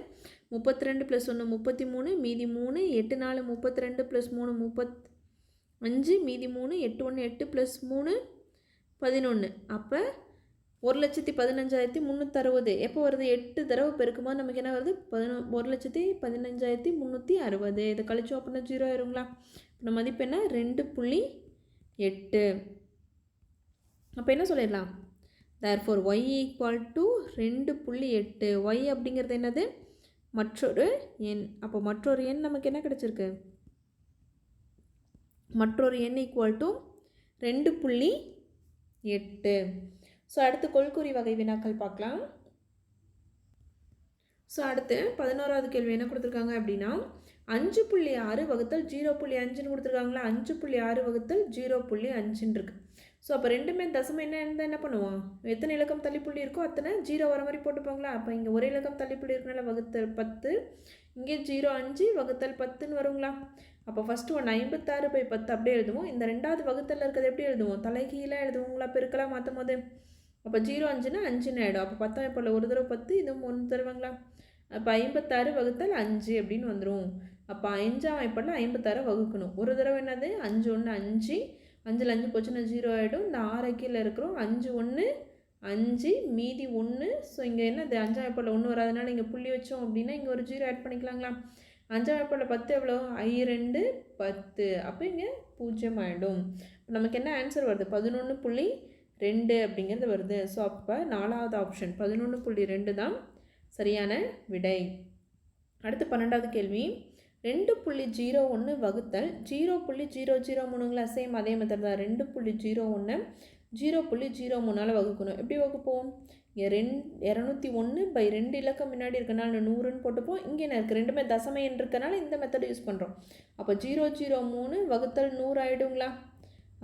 32 + 1 33 மீதி 3 8 4 32 + 3 35 மீதி 3 8 1 8 + 3 11 அப்போ 1,15,360 எப்போ வருது 8 தடவை பெருக்கும்போது நமக்கு என்ன வருது 1,15,360. இதை கழிச்சோம் அப்படின்னா 0 ஆயிருங்களா. இப்போ மதிப்பு என்ன 2.8. அப்போ என்ன சொல்லிடலாம், therefore y = 2.8. y அப்படிங்கிறது என்னது மற்றொரு எண். அப்போ மற்றொரு எண் நமக்கு என்ன கிடச்சிருக்கு, மற்றொரு எண் = 2.8. ஸோ அடுத்து கொள்குறி வகை வினாக்கள் பார்க்கலாம். ஸோ அடுத்து 11வது கேள்வி என்ன கொடுத்துருக்காங்க அப்படின்னா 5.6 வகுத்தல் 0.5ன்னு கொடுத்துருக்காங்களா. 5.6 வகுத்தல் 0.5ன்னு இருக்குது. ஸோ அப்போ ரெண்டுமே தசமம் என்ன இருந்தால் என்ன பண்ணுவோம், எத்தனை இலக்கம் தள்ளிப்புள்ளி இருக்கோ அத்தனை 0 வர மாதிரி போட்டுப்பாங்களா. அப்போ இங்கே ஒரு இலக்கம் தள்ளிப்புள்ளி இருக்கனால வகுத்தல் 10, இங்கே 0.5 வகுத்தல் 10ன்னு வருங்களா. அப்போ ஃபஸ்ட்டு 56/10 அப்படியே எழுதுவோம். இந்த ரெண்டாவது வகுத்தலில் இருக்கிறது எப்படி எழுதுவோம், தலைகீழாக எழுதுவோங்களா, பெருக்கலாக மாற்றும் போது. அப்போ 0.5ன்னா 5ன்னு ஆகிடும். அப்போ 10 போல் ஒரு தடவை 10 இதுவும் 1 தருவாங்களா. அப்போ 56 வகுத்தல் 5 அப்படின்னு வந்துடும். அப்போ 5ஆம் வாய்ப்பாடில் 56 வகுக்கணும். ஒரு தடவை என்னது 5 1 5 5ல் 5 போச்சுன்னா 0 ஆகிடும். இந்த 6 கீழே இருக்கிறோம் 5 1 5 மீதி 1 ஸோ இங்கே என்ன இது 5ஆம் வாய்ப்பாடில் 1 வராதனால இங்கே புள்ளி வச்சோம் அப்படின்னா இங்கே ஒரு 0 ஆட் பண்ணிக்கலாங்களா. 5ஆம் வாய்ப்பாடில் 10 எவ்வளோ 2 10 அப்போ இங்கே 0 ஆகிடும். நமக்கு என்ன ஆன்சர் வருது 11.2 அப்படிங்கிறது வருது. ஸோ அப்போ 4வது ஆப்ஷன் 11.2 தான் சரியான விடை. அடுத்து 12வது கேள்வி 2.01 வகுத்தல் 0.003ங்களா, சேம் அதே மெத்தட் தான். 2.01 0.03 வகுக்கணும். எப்படி வகுப்போம்? இங்கே 201/2 இலக்கம் முன்னாடி இருக்கனால 100ன்னு போட்டுப்போம். இங்கே என்ன இருக்குது, ரெண்டுமே தசம எண் இருக்கனால இந்த மெத்தட் யூஸ் பண்ணுறோம். அப்போ 003 வகுத்தல் 100 ஆகிடுங்களா?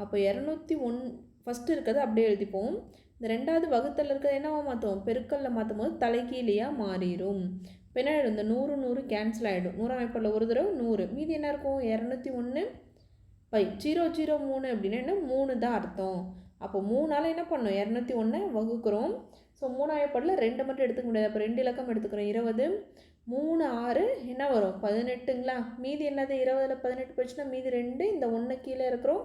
அப்போ 201 ஃபஸ்ட்டு இருக்கிறது அப்படியே எழுதிப்போம். இந்த ரெண்டாவது வகுத்தல் இருக்கிறது என்னவா மாற்றும், பெருக்கல்ல மாற்றும் போது தலைகீழியாக மாறிடும். இப்போ என்ன ஆகிடும், இந்த 100 கேன்சல் ஆகிடும். 100ஆம் வாய்ப்பாடில் ஒரு தடவை 100, மீதி என்ன இருக்கும் 201/003 அப்படின்னா என்ன, 3 தான் அர்த்தம். அப்போ 3ஆல் என்ன பண்ணோம், 201 வகுக்கிறோம். ஸோ 3ஆம் வாய்ப்பாடில் 2 மட்டும் எடுத்துக்க முடியாது. அப்போ 2 இலக்கம் எடுத்துக்கிறோம். 20 3 6 என்ன வரும் 18ங்களா? மீதி என்னது, 20ல் 18 போச்சுன்னா மீதி 2, இந்த 1 கீழே இருக்கிறோம்.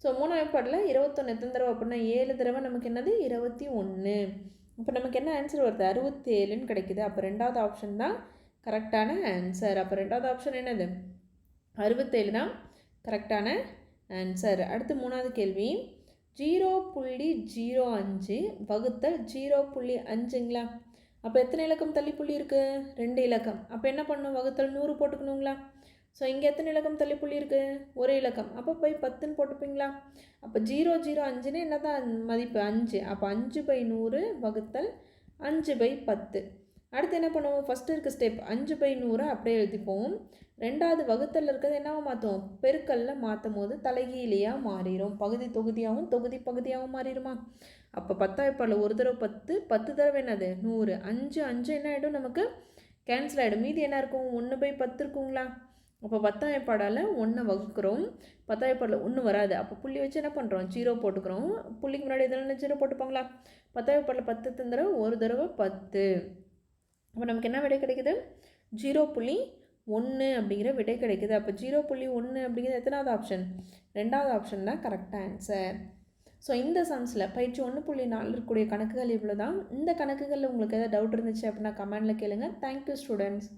ஸோ 3ஆம் வாய்ப்பாடில் 21 எத்தனை தடவை அப்படின்னா 7 தடவை நமக்கு என்னது 21. இப்போ நமக்கு என்ன ஆன்சர் வருது, 67ன்னு கிடைக்குது. அப்போ ரெண்டாவது ஆப்ஷன் தான் கரெக்டான ஆன்சர். அப்போ ரெண்டாவது ஆப்ஷன் என்னது, 67 தான் கரெக்டான ஆன்சர். அடுத்து மூணாவது கேள்வி, 0.05 வகுத்தல் 0.5ங்களா? அப்போ எத்தனை இலக்கம் தள்ளி புள்ளி இருக்குது, 2 இலக்கம். அப்போ என்ன பண்ணணும், வகுத்தல் 100 போட்டுக்கணுங்களா? ஸோ இங்கே எத்தனை இலக்கம் தள்ளி புள்ளி இருக்குது, ஒரு இலக்கம். அப்போ போய் 10ன்னு போட்டுப்பீங்களா? அப்போ 0.05ன்னு என்ன தான் மதிப்பு, 5. அப்போ 5/100 வகுத்தல் 5/10. அடுத்து என்ன பண்ணுவோம், ஃபஸ்ட்டு இருக்க ஸ்டெப் 5/100 அப்படியே எழுதிப்போம். ரெண்டாவது வகுத்தல் இருக்கிறது என்னவா மாற்றும், பெருக்கல்ல மாற்றும் போது தலைகீழியாக மாறிடும். பகுதி தொகுதியாகவும் தொகுதி பகுதியாகவும் மாறிடுமா? அப்போ 10ஆம் வாய்ப்பாடில் ஒரு தடவை 10, 10 தடவை என்னது 100. 5 என்ன ஆகிடும், நமக்கு கேன்சல் ஆகிடும். மீதி என்ன இருக்கும், 1/10 இருக்குங்களா? அப்போ 10ஆம் வாய்ப்பாடால் 1 வகுக்கிறோம். 10ஆம் வாய்ப்பாடில் 1 வராது. அப்போ புள்ளி வச்சு என்ன பண்ணுறோம், 0 போட்டுக்கிறோம். புள்ளிக்கு முன்னாடி எதனால் 0 போட்டுப்பாங்களா? 10ஆம் வாய்ப்பாடில் 10 தடவை ஒரு தடவை 10. அப்போ நமக்கு என்ன விடை கிடைக்குது, 0.1 அப்படிங்கிற விடை கிடைக்குது. அப்போ 0.1 அப்படிங்கிறது எத்தனாவது ஆப்ஷன், ரெண்டாவது ஆப்ஷன் தான் கரெக்டாக ஆன்சர். ஸோ இந்த சம்ஸில் பயிற்சி 1.4 இருக்கக்கூடிய கணக்குகள் இவ்வளோ தான். இந்த கணக்குகளில் உங்களுக்கு எதாவது டவுட் இருந்துச்சு அப்படின்னா கமெண்டில் கேளுங்கள். Thank you students.